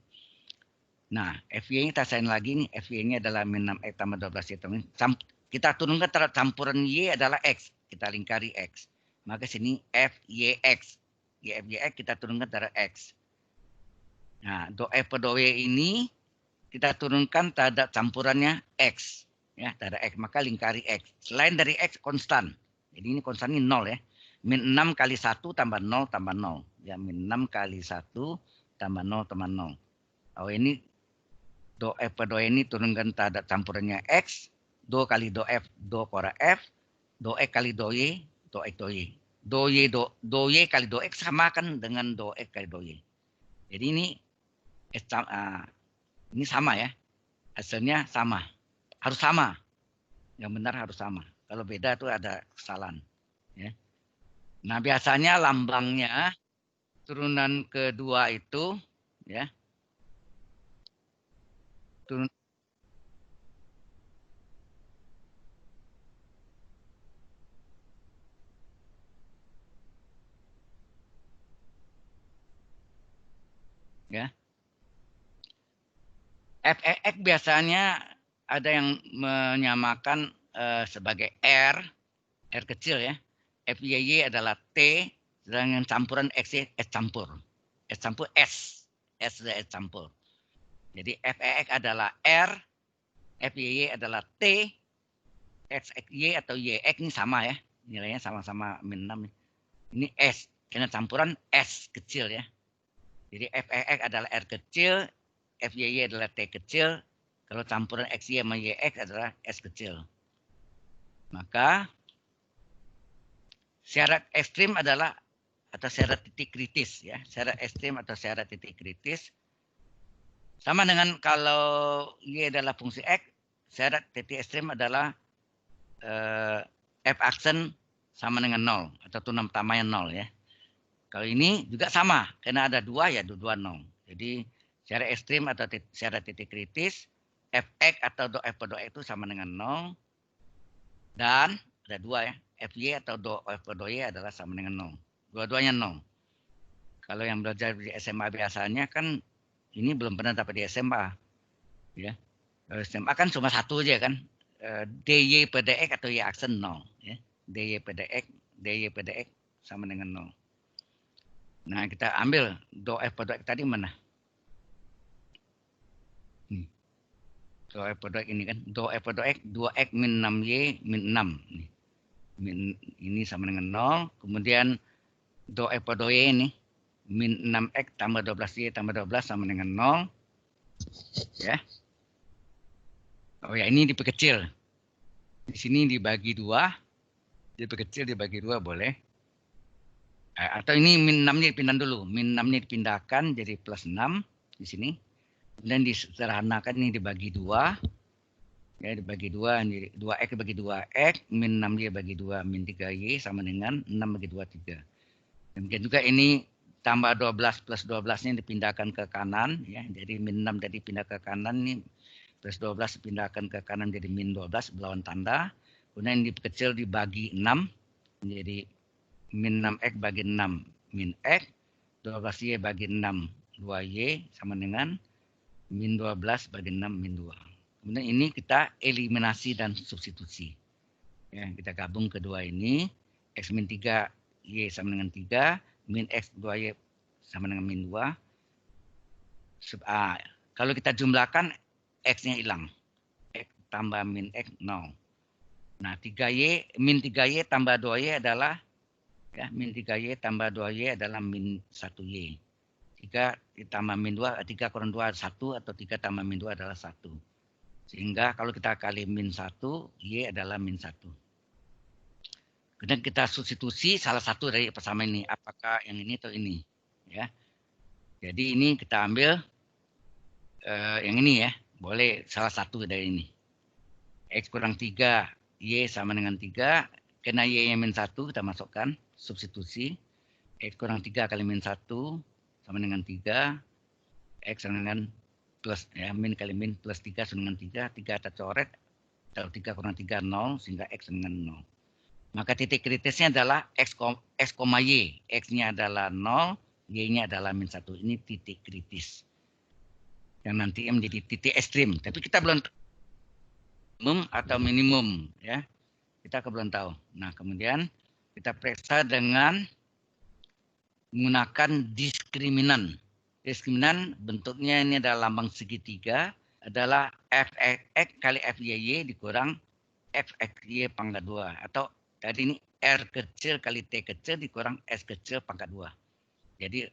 Nah, FY kita sain lagi nih. FY ini adalah min 6X tambah 12Y tambah. Kita turunkan terhadap campuran Y adalah X. Kita lingkari X. Maka sini FYX. FYX kita turunkan terhadap X. Nah, do F per do Y ini kita turunkan terhadap campurannya X. Ya, terhadap X. Maka lingkari X. Selain dari X konstan. Jadi ini konstannya 0 ya. Min 6 kali 1 tambah 0 tambah 0. Ya, min 6 kali 1 tambah 0 tambah 0. Oh, ini do F per do Y ini turunkan terhadap campurannya X. Do kali do F, do kuadrat F. Do X kali do Y, do X do Y. Do Y kali do X sama kan dengan do X kali do Y. Jadi ini sama ya. Hasilnya sama. Harus sama. Yang benar harus sama. Kalau beda itu ada kesalahan. Ya. Nah, biasanya lambangnya turunan kedua itu ya. Turun ya. Fx biasanya ada yang menyamakan sebagai R kecil ya. Fyy adalah T, sedangkan campuran X S campur. S campur S. S campur. Jadi Fx adalah R, Fyy adalah T, Xy atau Yx ini sama ya. Nilainya sama-sama min 6. Ini S, karena campuran S kecil ya. Jadi Fx adalah R kecil, Fyy adalah T kecil, kalau campuran Xy sama Yx adalah S kecil. Maka syarat ekstrim adalah atau syarat titik kritis ya. Syarat ekstrim atau syarat titik kritis Sama dengan kalau Y adalah fungsi X, syarat titik ekstrim adalah F aksen sama dengan 0 atau tunam pertamanya 0 ya. Kalau ini juga sama, karena ada dua ya dua 0. Jadi syarat ekstrim atau syarat titik kritis, Fx atau do F do X itu sama dengan 0. Dan ada dua ya, Fy atau do F do Y adalah sama dengan 0. Dua-duanya 0. Kalau yang belajar di SMA biasanya kan ini belum pernah dapat di SMA. Ya. SMA kan cuma satu aja kan, dy per dx atau y aksen 0 ya. dy per dx sama dengan 0. Nah, kita ambil do f per do x tadi mana? Nih. Do f per do x ini kan, do f per do x 2x min 6y min 6 nih. Ini sama dengan 0. Kemudian do f per do y ini min 6x tambah 12y tambah 12 sama dengan 0. Ya. Oh ya, ini diperkecil. Di sini dibagi 2. Diperkecil dibagi 2 boleh. Atau ini min 6-nya dipindah dulu. Min 6-nya dipindahkan jadi plus 6 di sini. Kemudian disederhanakan ini dibagi 2. Ya, dibagi 2. Jadi 2x dibagi 2x. Min 6y bagi 2 min 3y sama dengan 6 bagi 2, 3. Demikian juga ini tambah 12 plus 12-nya dipindahkan ke kanan. Ya. Jadi min 6 tadi pindah ke kanan. Ini plus 12 dipindahkan ke kanan jadi min 12 berlawan tanda. Kemudian dikecil dibagi 6. Jadi min 6x bagi 6 min x, 12y bagi 6 2y sama dengan min 12 bagi 6 min 2. Kemudian ini kita eliminasi dan substitusi. Ya, kita gabung kedua ini, x min 3 y sama dengan 3, min x 2y sama dengan min 2. Kalau kita jumlahkan x-nya hilang. X tambah min x 0. Nah, 3y min 3y tambah 2y adalah ya, min 3y tambah 2y adalah min 1y. 3 ditambah min 2, 3 kurang 2 1 atau 3 tambah min 2 adalah 1. Sehingga kalau kita kali min 1, y adalah min 1. Kemudian kita substitusi salah satu dari persamaan ini, apakah yang ini atau ini, ya. Jadi ini kita ambil yang ini ya, boleh salah satu dari ini. X kurang 3, y sama dengan 3, karena y-nya min 1 kita masukkan, substitusi. X kurang 3 kali min 1 sama dengan 3. X sama dengan plus, ya, min kali min plus 3 sama dengan 3. 3 kita coret. Kalau 3 kurang 3, 0. Sehingga X sama dengan 0. Maka titik kritisnya adalah X, y. X-nya adalah 0. Y-nya adalah min 1. Ini titik kritis. Yang nanti menjadi titik ekstrim. Tapi kita belum minimum atau minimum. Ya. Kita belum tahu. Nah, kemudian kita periksa dengan menggunakan diskriminan. Diskriminan bentuknya ini adalah lambang segitiga, adalah Fx kali Fyy dikurang Fxy pangkat 2. Atau tadi ini R kecil kali T kecil dikurang S kecil pangkat 2. Jadi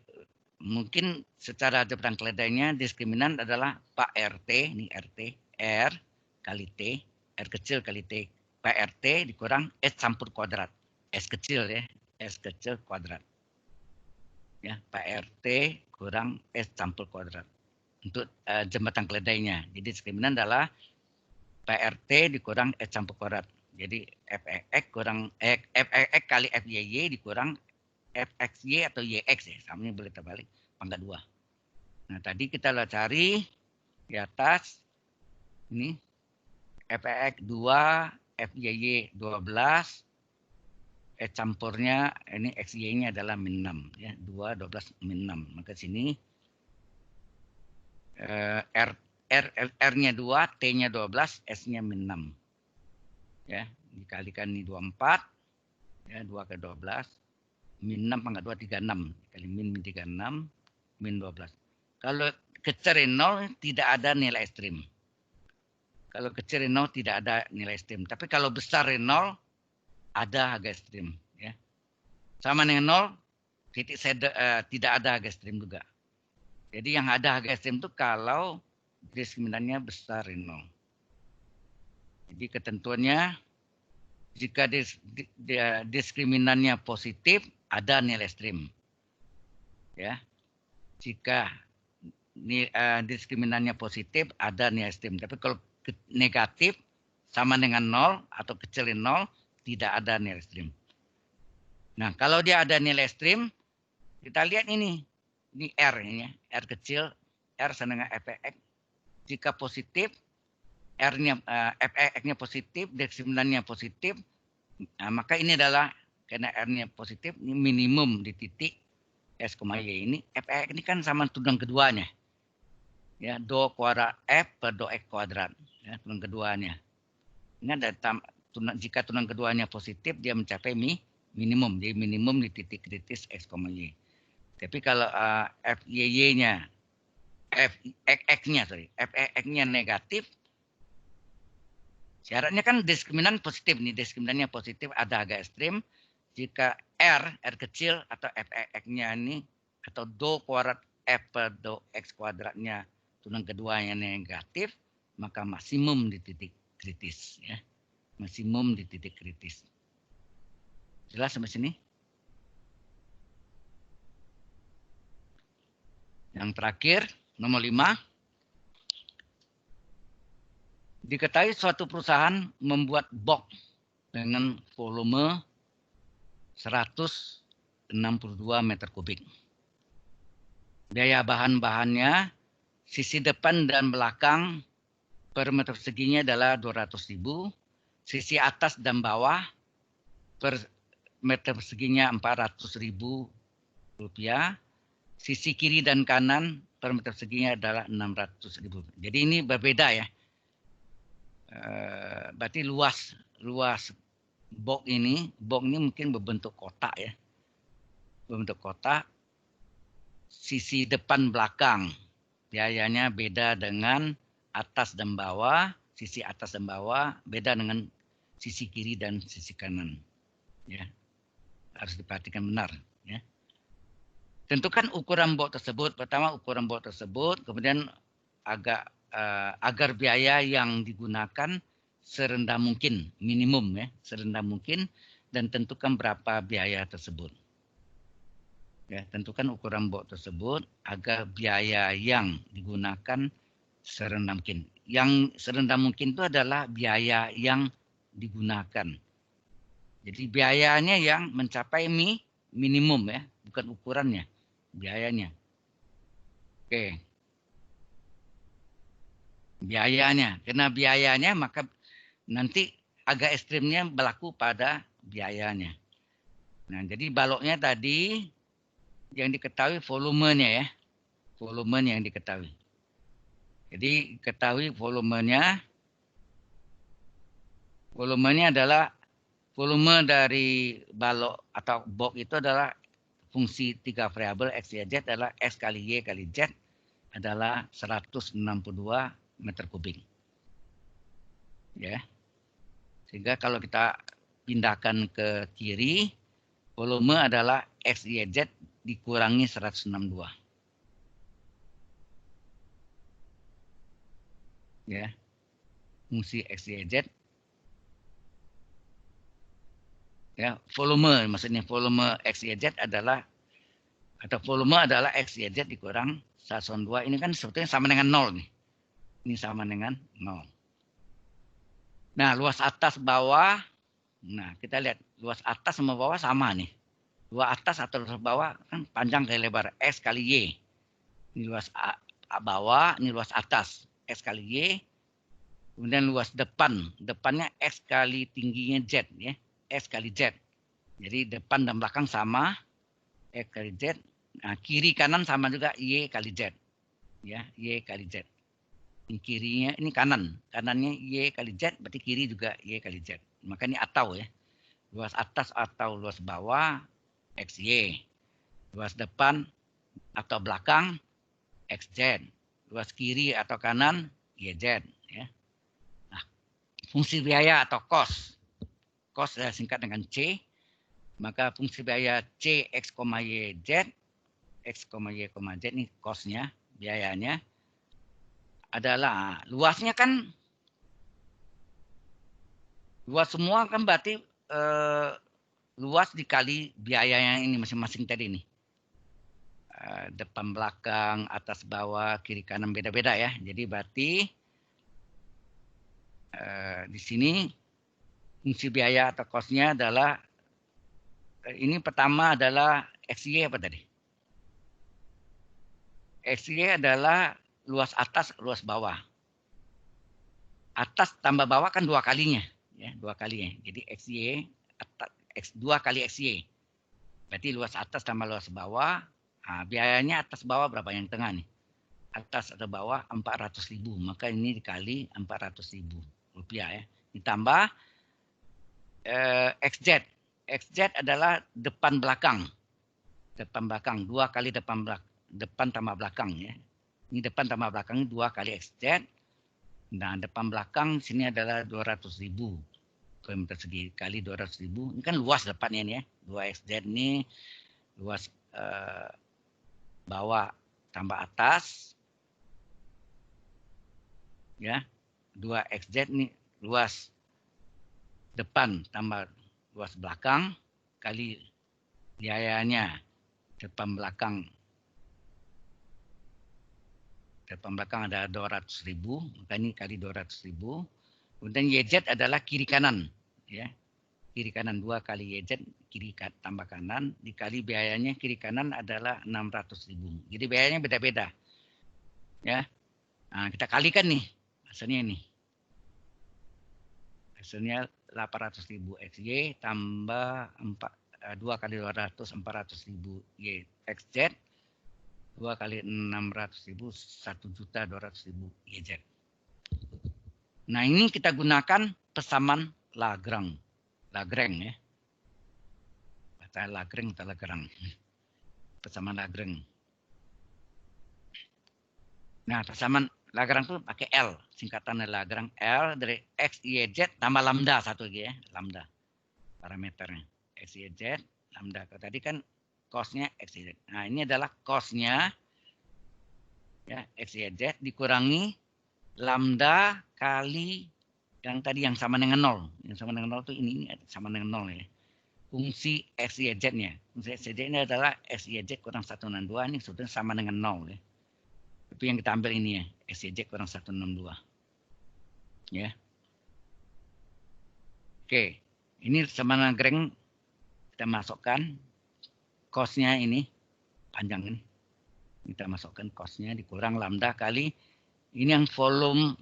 mungkin secara jabatan keledainya diskriminan adalah Pak RT, ini RT, R kali T, R kecil kali T, Pak RT dikurang S campur kuadrat. S kecil ya, S kecil kuadrat. Ya, Pak RT kurang S campur kuadrat untuk jembatan keledainya. Jadi diskriminan adalah Pak RT dikurang S campur kuadrat. Jadi Fx kurang Fx kali Fyy dikurang Fxy atau Yx ya, samanya boleh terbalik pangkat 2. Nah, tadi kita cari di atas ini Fx 2, Fyy 12, campurnya ini XY-nya adalah min 6 ya, 2 12 min 6. Maka sini R-nya 2, T-nya 12, S-nya min 6. Ya, dikalikan ini 24 ya, 2 ke 12 min 6 pangkat 2 36 kali min 36 min 12. Kalau kecil dari 0 tidak ada nilai ekstrim. Kalau kecil dari 0 tidak ada nilai ekstrim. Tapi kalau besar dari 0 ada harga ekstrim, ya. Sama dengan 0, tidak ada harga ekstrim juga. Jadi yang ada harga ekstrim itu kalau diskriminannya besar dari 0. Jadi ketentuannya jika diskriminannya positif ada nilai ekstrim, ya. Jika diskriminannya positif ada nilai ekstrim. Tapi kalau negatif sama dengan 0 atau kecil dari 0 tidak ada nilai ekstrim. Nah, kalau dia ada nilai ekstrim, kita lihat ini R ini ya, R kecil, R sama dengan Fx. Jika positif, R-nya Fx-nya positif, diskriminannya positif, nah, maka ini adalah karena R-nya positif, ini minimum di titik S, Y ini. Fx ini kan sama tunang keduanya. Ya, do kuadrat F per do X kuadrat. Ya, tunang keduanya. Ini ada jika tunang keduanya positif, dia mencapai minimum. Jadi minimum di titik kritis X, Y. Tapi kalau FYY-nya, Fx-nya negatif, syaratnya kan diskriminan positif nih, diskriminannya positif ada agak ekstrim. Jika R kecil atau Fx-nya ini atau do kuadrat F per do X kuadratnya tunang keduanya negatif, maka maksimum di titik kritis ya. Maksimum di titik kritis. Jelas sampai sini? Yang terakhir, nomor 5. Diketahui suatu perusahaan membuat box dengan volume 162 meter kubik. Biaya bahan-bahannya, sisi depan dan belakang per meter perseginya adalah 200.000. Sisi atas dan bawah per meter perseginya 400.000 rupiah. Sisi kiri dan kanan per meter perseginya adalah 600.000. Jadi ini berbeda ya. Berarti luas box ini mungkin berbentuk kotak ya. Berbentuk kotak. Sisi depan belakang biayanya beda dengan atas dan bawah. Sisi atas dan bawah beda dengan sisi kiri dan sisi kanan. Ya, harus diperhatikan benar. Ya. Tentukan ukuran box tersebut. Pertama ukuran box tersebut, kemudian agar biaya yang digunakan serendah mungkin, minimum ya, serendah mungkin, dan tentukan berapa biaya tersebut. Ya, tentukan ukuran box tersebut agar biaya yang digunakan serendah mungkin. Yang serendah mungkin itu adalah biaya yang digunakan. Jadi biayanya yang mencapai minimum ya, bukan ukurannya, biayanya. Oke. Biayanya, karena biayanya maka nanti agak ekstrimnya berlaku pada biayanya. Nah, jadi baloknya tadi yang diketahui volumenya ya. Volumenya yang diketahui. Jadi ketahui volumenya. Volumenya adalah volume dari balok atau box itu adalah fungsi 3 variabel X, Y, Z adalah X kali Y kali Z adalah 162 meter kubik. Ya. Sehingga kalau kita pindahkan ke kiri, volume adalah X, Y, Z dikurangi 162. Ya. Fungsi X, Y, Z. Ya, volume maksudnya volume X, Y, Z adalah atau volume adalah X, Y, Z dikurang 162. Ini kan sebetulnya sama dengan 0 nih. Ini sama dengan 0. Nah, luas atas bawah. Nah, kita lihat luas atas sama bawah sama nih. Luas atas atau luas bawah kan panjang kali lebar X kali Y. Ini luas bawah, ini luas atas X kali Y. Kemudian luas depan, depannya X kali tingginya Z ya. X kali Z. Jadi depan dan belakang sama X kali Z. Nah, kiri kanan sama juga Y kali Z. Ya, Y kali Z. Ini kirinya, ini kanan. Kanannya Y kali Z, berarti kiri juga Y kali Z. Maka ini atau ya. Luas atas atau luas bawah XY. Luas depan atau belakang XZ. Luas kiri atau kanan YZ. Ya. Nah, fungsi biaya atau cost. Cost saya singkat dengan C. Maka fungsi biaya C X, Y, Z. X, Y, Z ini costnya, biayanya. Adalah luasnya kan luas semua kan berarti luas dikali biayanya ini masing-masing tadi nih. depan belakang, atas bawah, kiri kanan beda-beda ya. Jadi berarti di sini fungsi biaya atau cost-nya adalah ini pertama adalah XY apa tadi? XY adalah luas atas, luas bawah. Atas tambah bawah kan dua kalinya, ya, dua kalinya. Jadi XY atas, dua kali XY. Berarti luas atas tambah luas bawah. Nah, biayanya atas bawah berapa yang tengah nih? Atas atau bawah 400.000. Maka ini dikali 400.000 rupiah ya. Ditambah XZ. XZ adalah depan belakang. Depan belakang, dua kali depan belakang. Depan tambah belakang ya. Ini depan tambah belakang dua kali XZ. Nah, depan belakang sini adalah 200.000 km persegi kali 200.000. Ini kan luas depannya nih ya. 2XZ ini luas bawah tambah atas. Ya. 2XZ ini luas depan tambah luas belakang kali biayanya depan belakang ada 200.000, maka ini kali 200.000. Kemudian YZ adalah kiri kanan, ya. Kiri kanan 2 kali YZ, kiri tambah kanan, dikali biayanya kiri kanan adalah 600.000. Jadi biayanya beda-beda. Ya. Nah, kita kalikan nih, hasilnya ini. Hasilnya 800.000 XY tambah 2 kali 200, 400.000 YXZ. 2 kali 600.000, 1.200.000 YZ. Nah, ini kita gunakan pesaman Lagrange. Lagrange ya. Kata Lagrange atau Lagrange. Pesaman Lagrange. Nah, pesaman Lagrange itu pakai L. Singkatan Lagrange L dari X, Y, Z tambah lambda satu lagi ya. Lambda. Parameternya. X, Y, Z, lambda. Tadi kan cost-nya X, Y, Z. Nah, ini adalah cost-nya ya, X, Y, Z dikurangi lambda kali yang tadi yang sama dengan 0. Yang sama dengan 0 itu ini sama dengan 0 ya. Fungsi X, Y, Z-nya. Fungsi X, Y, Z ini adalah X, Y, Z kurang 162. Ini sudah sama dengan 0 ya. Tapi yang kita ambil ini ya. X, Y, Z kurang 162. Ya. Oke. Ini sama Lagrange kita masukkan. Cost-nya ini. Panjang ini. Kita masukkan cost-nya dikurang lambda kali. Ini yang volume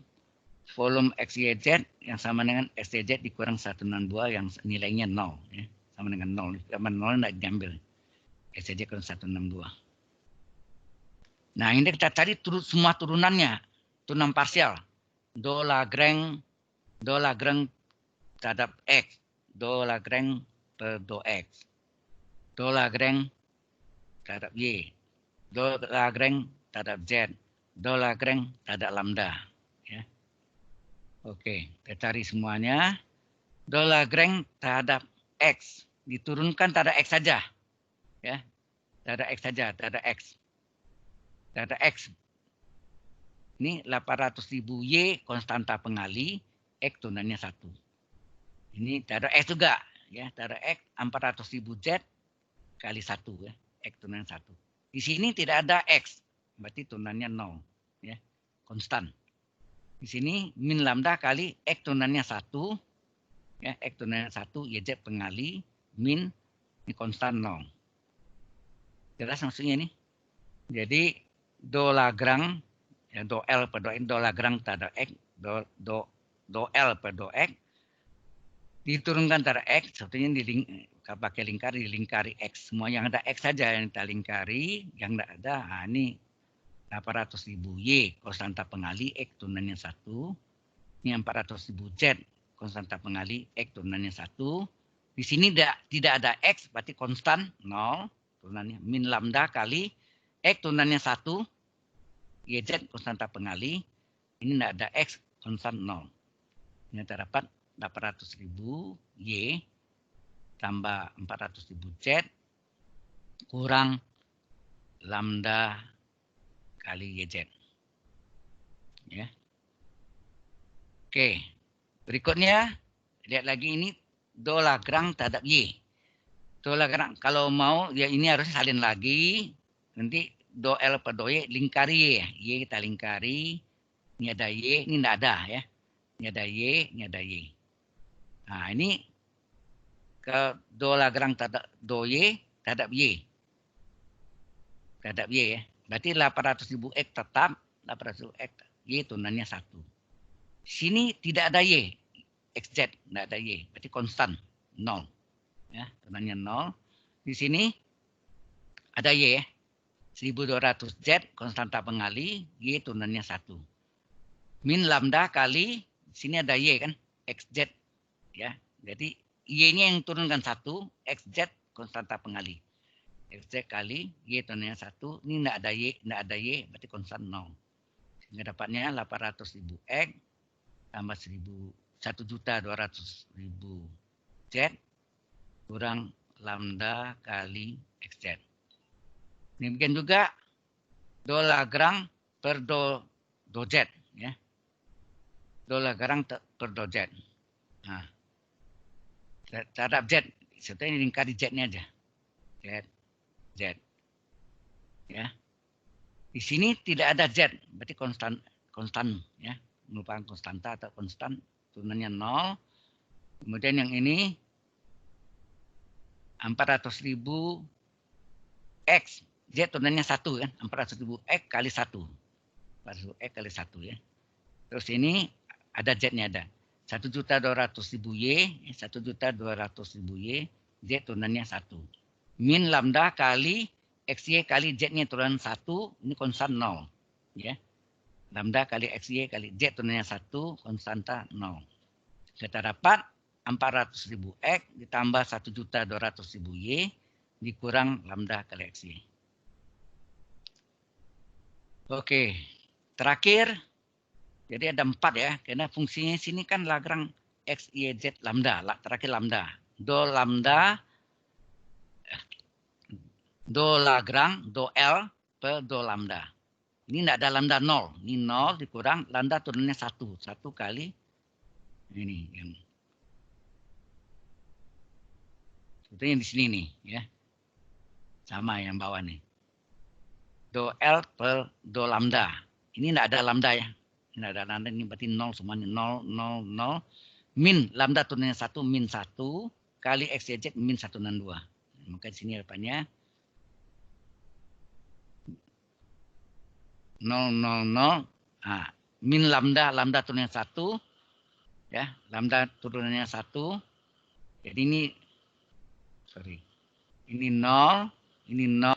X, Y, Z yang sama dengan X, Y, Z dikurang 162 yang nilainya 0. Ya. Sama dengan 0. Sama 0 tidak diambil. X, Y, Z kurang 162. Nah, ini kita cari semua turunannya. Turunan parsial. Do Lagrange terhadap X. Do Lagrange per do X. Do Lagrange terhadap Y. Do Lagrange terhadap Z. Do Lagrange terhadap lambda. Ya. Oke, kita cari semuanya. Do Lagrange terhadap X. Diturunkan terhadap X saja. Ya. Terhadap X saja, terhadap X. Terhadap X. Ini 800.000 Y konstanta pengali, X turunannya 1. Ini terhadap X juga. Ya, terhadap X 400.000 Z kali 1. Ya. X turunannya 1. Di sini tidak ada X. Berarti turunannya 0. Ya. Konstan. Di sini min lambda kali X turunannya 1. Ya, X turunannya 1, YZ pengali, min ini konstan 0. Jelas maksudnya ini? Jadi do Lagrange, ya, do L per do X, do Lagrange terhadap X, do L per do X, diturunkan terhadap X, sebetulnya pakai lingkar, dilingkari X. Semua yang ada X saja yang kita lingkari, yang tidak ada, nah ini 800.000 Y, konstanta pengali, X turunannya 1. Ini 400.000 Z, konstanta pengali, X turunannya 1. Di sini tidak ada X, berarti konstan 0. Turunannya min lambda kali X turunannya 1. YZ konstanta pengali. Ini tidak ada X, konstan 0. Ini terdapat 800.000 Y tambah 400.000 Z kurang lambda kali YZ. Ya. Oke. Berikutnya, lihat lagi ini do Lagrange terhadap Y. Do Lagrange, kalau mau, ya ini harus salin lagi. Nanti do L per do Y lingkari Y ya. Y kita lingkari. Ini ada Y, ini tidak ada ya. Ini ada Y, ini ada Y. Nah ini ke do Lagrange terhadap do Y terhadap Y. Terhadap Y ya. Berarti 800.000 X tetap. 800.000 X. Y turunannya 1. Sini tidak ada Y. XZ tidak ada Y. Berarti konstan. 0. Ya, turunannya 0. Di sini ada Y ya. 1200 Z konstanta pengali, Y turunannya 1. Min lambda kali, sini ada Y kan, XZ. Ya, jadi Y-nya yang turunkan 1, XZ konstanta pengali. XZ kali, Y turunannya 1, ini tidak ada Y, berarti konstan 0. Sehingga dapatnya 800.000 X tambah 1.200.000 Z kurang lambda kali XZ. Demikian juga do Lagrange per do Z ya. Do Lagrange per do Z. Nah, terhadap Z, sebetulnya lingkari Z-nya aja. Z. Ya. Di sini tidak ada Z, berarti konstan ya. Merupakan konstanta atau konstan, turunannya 0. Kemudian yang ini 400.000 X, Z turunannya 1 kan, 400.000 X kali 1. 400.000 X kali 1 ya. Terus ini ada Z-nya ada. 1.200.000 Y, 1.200.000 Y, Z turunannya 1. Min lambda kali XY kali Z-nya turunan 1, ini konstan 0. Ya. Lambda kali XY kali Z turunannya 1, konstanta 0. Kita dapat 400.000 X ditambah 1.200.000 Y dikurang lambda kali XY. Oke, terakhir, jadi ada 4 ya, karena fungsinya sini kan Lagrange X, Y, Z, lambda, terakhir lambda. Do lambda, do Lagrange, do L, per do lambda. Ini tidak ada lambda 0, ini 0 dikurang, lambda turunnya 1, 1 kali, ini yang sebetulnya di sini nih ya, sama yang bawah nih. Do L per do lambda. Ini tidak ada lambda ya. Ini tidak ada lambda, ini berarti 0 semuanya 0, 0, 0. Min lambda turunnya 1, min 1 kali X, Y, Z min 1 dan 2. Maka di sini harapannya 0, 0, 0. Nah, min lambda, lambda turunnya 1. Ya, lambda turunannya 1. Jadi ini, sorry. Ini 0, ini 0.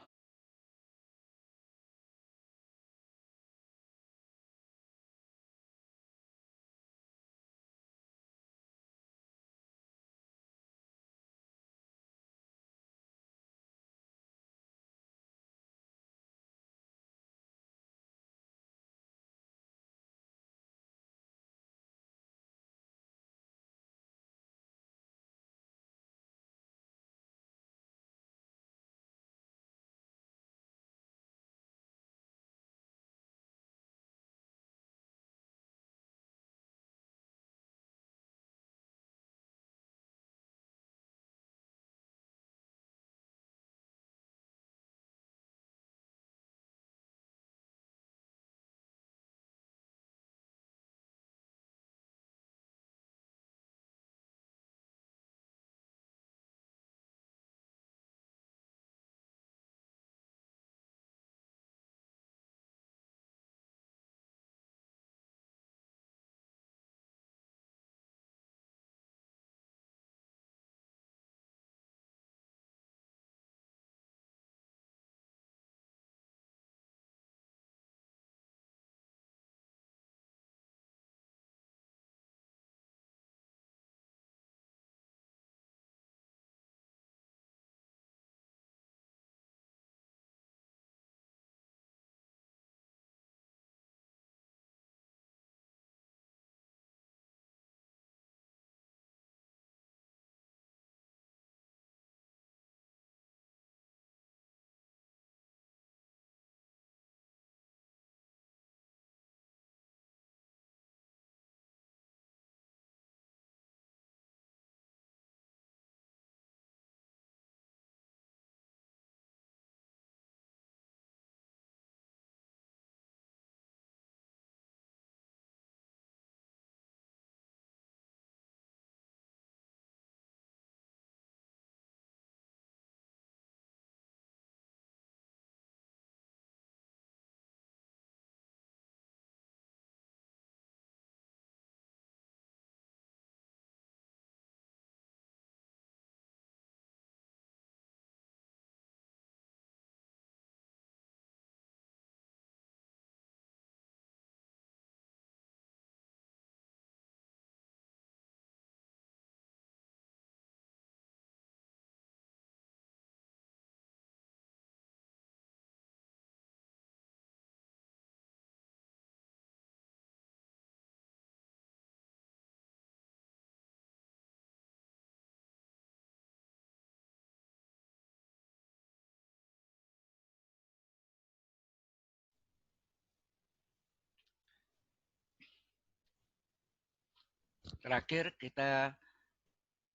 Terakhir kita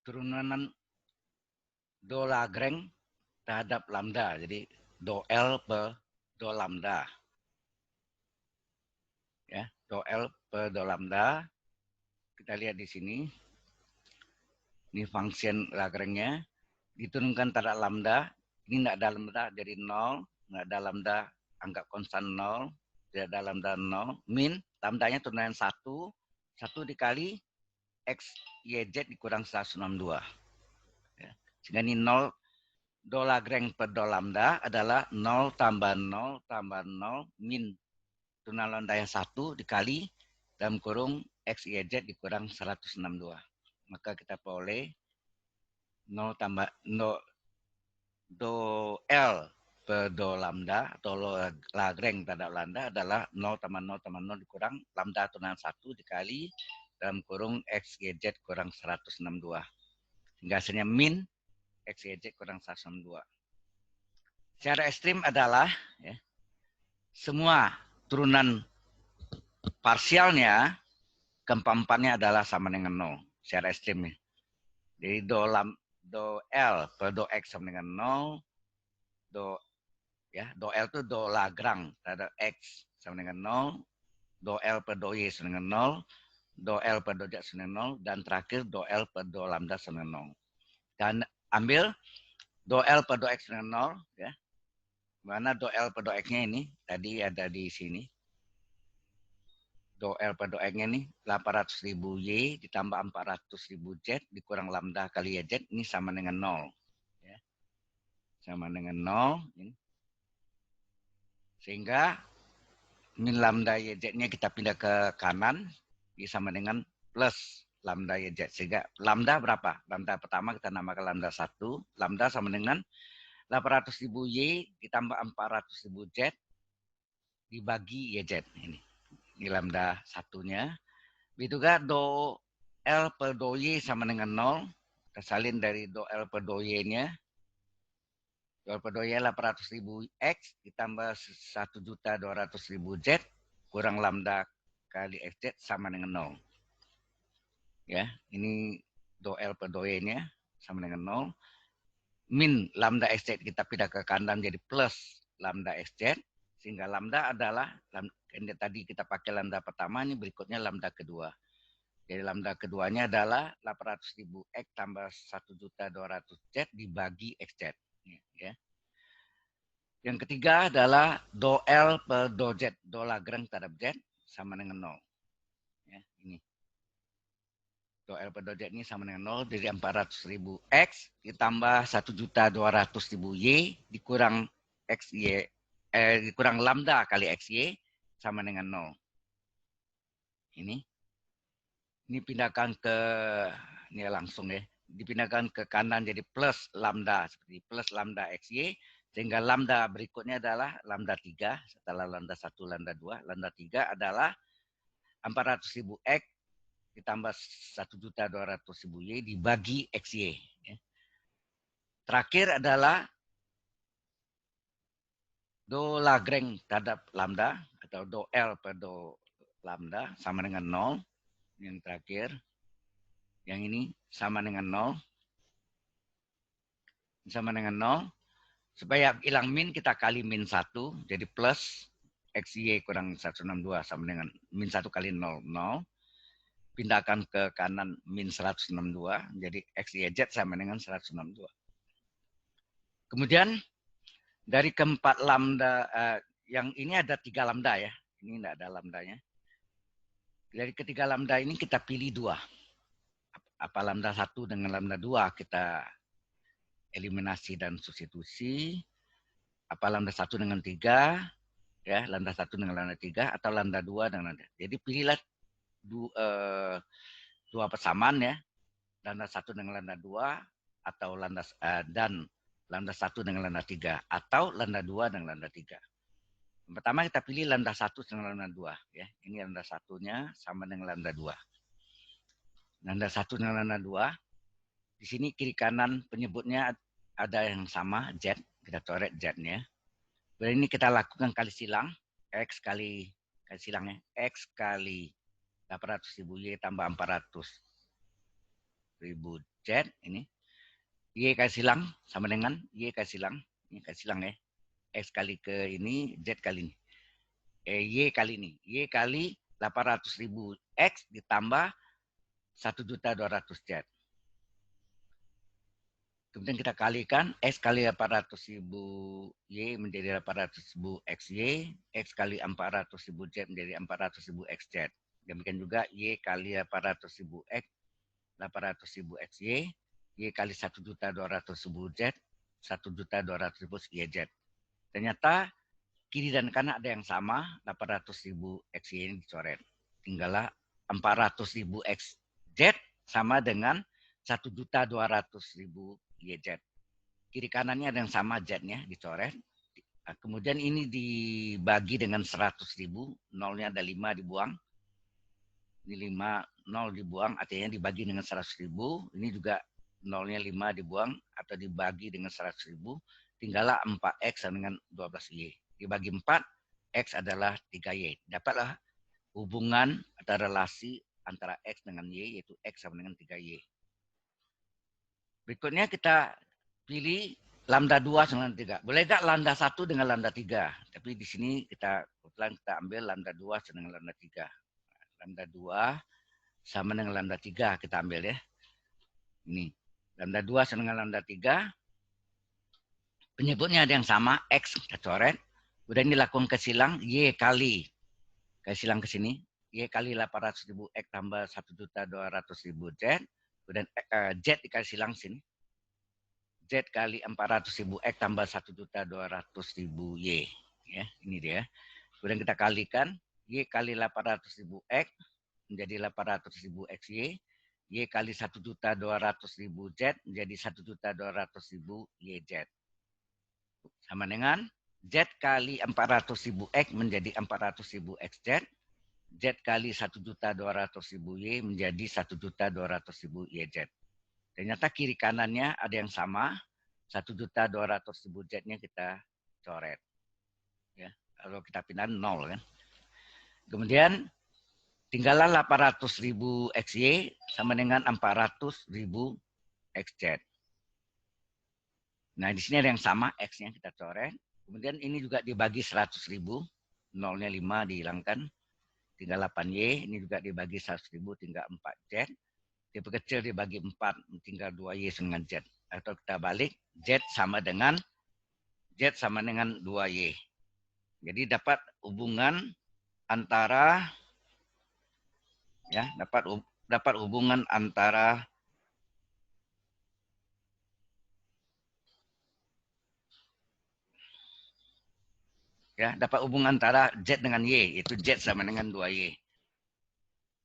turunan do Lagrange terhadap lambda. Jadi do L per do lambda. Ya, do L per do lambda. Kita lihat di sini. Ini function Lagrange-nya. Diturunkan terhadap lambda. Ini tidak ada lambda jadi 0. Tidak ada lambda anggap konstan 0. Tidak ada lambda 0. Min, lambdanya turunan 1. 1 dikali X, Y, Z dikurang 162. Ya. Sehingga ini 0 do Lagrange per do lambda adalah 0 tambah 0 tambah 0 min turunan lambda yang 1 dikali dalam kurung X, Y, Z dikurang 162. Maka kita peroleh 0 tambah 0 do L per do lambda atau Lagrange terhadap lambda adalah 0 tambah 0 tambah 0 dikurang lambda turunan 1 dikali dalam kurung X, Y, Z kurang 162. Sehingga hasilnya min X, Y, Z kurang 162. Secara ekstrim adalah ya, semua turunan parsialnya keempat-empatnya adalah sama dengan 0 secara ekstrim. Jadi do L per do X sama dengan 0, do L itu do Lagrange terhadap X sama dengan 0, do L per do Y sama dengan 0, do L per do Z sama dengan 0, dan terakhir do L per do lambda sama dengan 0. Dan ambil do L per do X sama dengan 0, ya. Mana do L per do X-nya ini? Tadi ada di sini. Do L per do X-nya ini 800.000 Y ditambah 400.000 Z dikurang lambda kali Y Z ini sama dengan 0. Ya. Sama dengan 0. Ini. Sehingga min lambda Y Z-nya kita pindah ke kanan. Ini sama dengan plus lambda Y Z. Sehingga lambda berapa? Lambda pertama kita namakan lambda 1. Lambda sama dengan 800.000 Y ditambah 400.000 Z dibagi Y Z. Ini lambda satunya. Begitu juga do L per do Y sama dengan 0. Kita salin dari do L per do Y-nya. Do L per do Y 800.000 X ditambah 1.200.000 Z kurang lambda kali XZ sama dengan 0. Ya, ini do L per do Y-nya sama dengan 0. Min lambda XZ kita pindah ke kanan jadi plus lambda XZ. Sehingga lambda adalah, tadi kita pakai lambda pertama, ini berikutnya lambda kedua. Jadi lambda keduanya adalah 800.000 X tambah 1.200.000 Z dibagi XZ. Ya. Yang ketiga adalah do L per do Z. Do Lagrange terhadap Z sama dengan 0. Ya, ini. Do L per do Z ini sama dengan 0. Jadi 400.000 X ditambah 1.200.000 Y dikurang X, Y, dikurang lambda kali X, Y sama dengan 0. Ini pindahkan ke, ini langsung ya. Dipindahkan ke kanan jadi plus lambda. Seperti plus lambda XY. Sehingga lambda berikutnya adalah lambda 3. Setelah lambda 1, lambda 2. Lambda 3 adalah 400.000 X ditambah 1.200.000 Y dibagi XY. Terakhir adalah do Lagrange terhadap lambda atau do L per do lambda sama dengan 0. Yang terakhir. Yang ini sama dengan 0. Sama dengan 0. Supaya hilang min kita kali min 1. Jadi plus XY kurang 162 sama dengan min 1 kali 0. 0. Pindahkan ke kanan min 162. Jadi XYZ sama dengan 162. Kemudian dari keempat lambda, yang ini ada 3 lambda ya. Ini tidak ada lambdanya. Dari ketiga lambda ini kita pilih 2. Apa lambda 1 dengan lambda 2 kita eliminasi dan substitusi. Apa lambda 1 dengan 3, ya, lambda 1 dengan lambda 3, atau lambda 2 dengan lambda. Jadi pilihlah dua persamaan ya, lambda 1 dengan lambda 2, atau lambda dan lambda 1 dengan lambda 3, atau lambda 2 dengan lambda 3. Yang pertama kita pilih lambda 1 dengan lambda 2. Ya. Ini lambda 1-nya sama dengan lambda 2. Lambda 1 dengan lambda 2. Di sini kiri kanan penyebutnya ada yang sama, Z. Kita coret Z-nya. Berarti ini kita lakukan kali silang. X kali silangnya. X kali 800.000 Y tambah 400. ribu Z ini. Y kali silang sama dengan Y kali silang. Ini kali silang ya. X kali ke ini, Z kali ini. Y kali ini. Y kali 800.000 X ditambah 1.200.000 Z. Kemudian kita kalikan X kali 800.000 Y menjadi 800.000 XY. X kali 400.000 Z menjadi 400.000 XZ. Demikian juga Y kali 800.000 X, 800.000 XY. Y kali 1.200.000 Z, 1.200.000 YZ. Ternyata kiri dan kanan ada yang sama, 800.000 XY ini dicoret. Tinggallah 400.000 XZ sama dengan 1.200.000 YZ. Kiri kanannya ada yang sama Z-nya dicoret. Nah, kemudian ini dibagi dengan 100.000, nolnya ada 5 dibuang. Ini 5, 0 dibuang, artinya dibagi dengan 100.000. Ini juga nolnya 5 dibuang atau dibagi dengan 100.000. Tinggallah 4X sama dengan 12Y. Dibagi 4, X adalah 3Y. Dapatlah hubungan atau relasi antara X dengan Y, yaitu X sama dengan 3Y. Berikutnya kita pilih lambda 2 sama dengan 3. Boleh nggak lambda 1 dengan lambda 3? Tapi di sini kita kebetulan kita ambil lambda 2 sama dengan lambda 3. Lambda 2 sama dengan lambda 3 kita ambil ya. Ini. Lambda 2 sama dengan lambda 3. Penyebutnya ada yang sama, X kita coret. Kemudian dilakukan kesilang, Y kali. Kesilang ke sini. Y kali 800.000 X tambah 1.200.000 Z. Kemudian Z dikasih silang sini. Z kali 400.000 X tambah 1.200.000 Y. Ya, ini dia. Kemudian kita kalikan. Y kali 800.000 X menjadi 800.000 XY. Y kali 1.200.000 Z menjadi 1.200.000 YZ. Sama dengan Z kali 400.000 X menjadi 400.000 XZ. Z kali 1.200.000 Y menjadi 1.200.000 YZ. Ternyata kiri kanannya ada yang sama. 1.200.000 Z-nya kita coret. Ya, kalau kita pindah 0 kan. Kemudian tinggallah 800.000 XY sama dengan 400.000 XZ. Nah, di sini ada yang sama, X-nya kita coret. Kemudian ini juga dibagi 100.000. Nolnya 5 dihilangkan. Tinggal 8Y. Ini juga dibagi 100.000, tinggal 4Z. Tipe kecil dibagi 4, tinggal 2Y dengan Z. Atau kita balik, Z sama dengan 2Y. Jadi dapat hubungan antara dapat hubungan antara dapat hubungan antara Z dengan Y, yaitu Z sama dengan 2Y.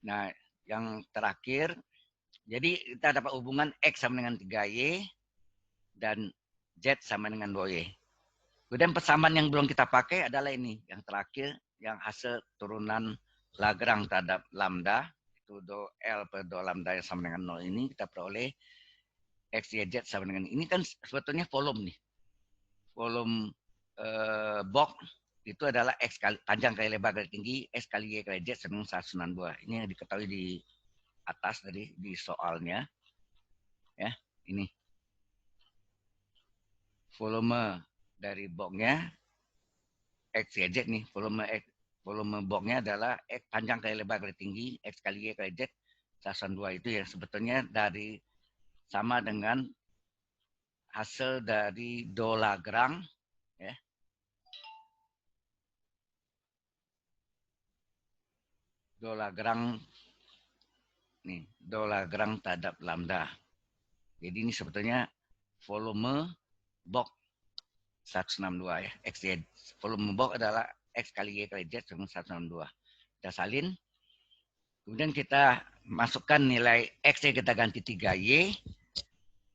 Nah, yang terakhir, jadi kita dapat hubungan X sama dengan 3Y dan Z sama dengan 2Y. Kemudian persamaan yang belum kita pakai adalah ini, yang terakhir, yang hasil turunan Lagrange terhadap lambda, itu do L per do lambda yang sama dengan 0 ini, kita peroleh X, Y, Z sama dengan ini kan sebetulnya volume nih. Volume box itu adalah X kali panjang kali lebar kali tinggi, X kali Y kali Z sama dengan 192. Ini yang diketahui di atas tadi di soalnya. Ya, ini. Volume dari boxnya X, Y, Z nih. Volume boxnya adalah X panjang kali lebar kali tinggi, X kali Y kali Z 192. Itu yang sebetulnya dari sama dengan hasil dari do Lagrange ya. Do Lagrange nih, do Lagrange terhadap lambda. Jadi ini sebetulnya volume box 162 ya. X, Y. Volume box adalah X kali Y kali Z sama 162. Kita salin. Kemudian kita masukkan nilai X nya kita ganti 3Y.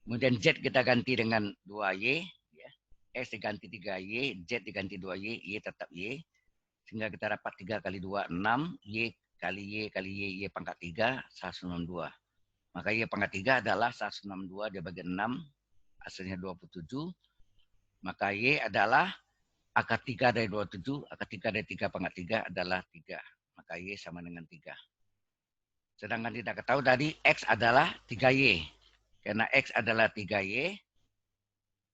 Kemudian Z kita ganti dengan 2Y. Ya. X diganti 3Y, Z diganti 2Y, Y tetap Y. Sehingga kita dapat 3 kali 2, 6. Y kali Y kali Y pangkat 3, 162. Maka Y pangkat 3 adalah 162 dibagi 6, hasilnya 27. Maka Y adalah akar 3 dari 27, akar 3 dari 3 pangkat 3 adalah 3. Maka Y sama dengan 3. Sedangkan tidak ketahui tadi X adalah 3Y. Karena X adalah 3Y,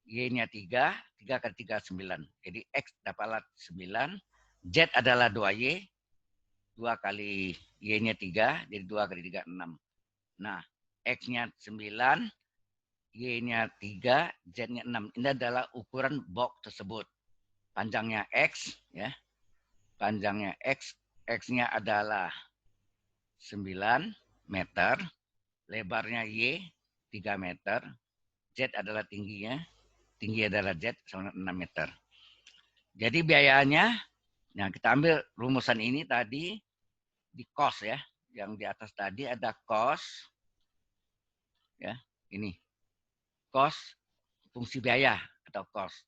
Y-nya 3, 3 kali 3, 9. Jadi X dapatlah 9, Z adalah 2Y, 2 kali Y-nya 3, jadi 2 kali 3, 6. Nah, X-nya 9, Y-nya 3, Z-nya 6. Ini adalah ukuran box tersebut. Panjangnya X, ya. Panjangnya X, X-nya adalah 9 meter, lebarnya Y 3 meter, Z adalah tingginya, tinggi adalah Z sama 6 meter. Jadi biayanya, nah kita ambil rumusan ini tadi di cost ya, yang di atas tadi ada cost, ya ini cost fungsi biaya atau cost.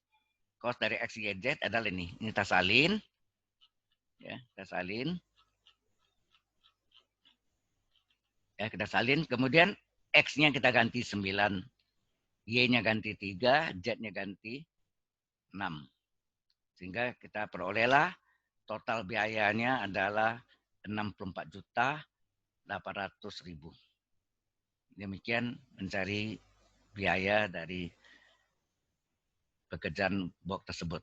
Cost dari X, Y, Z adalah ini kita salin, ya kita salin, ya kita salin, kemudian X-nya kita ganti 9, Y-nya ganti 3, Z-nya ganti 6. Sehingga kita perolehlah total biayanya adalah 64.800.000. Demikian mencari biaya dari pekerjaan box tersebut.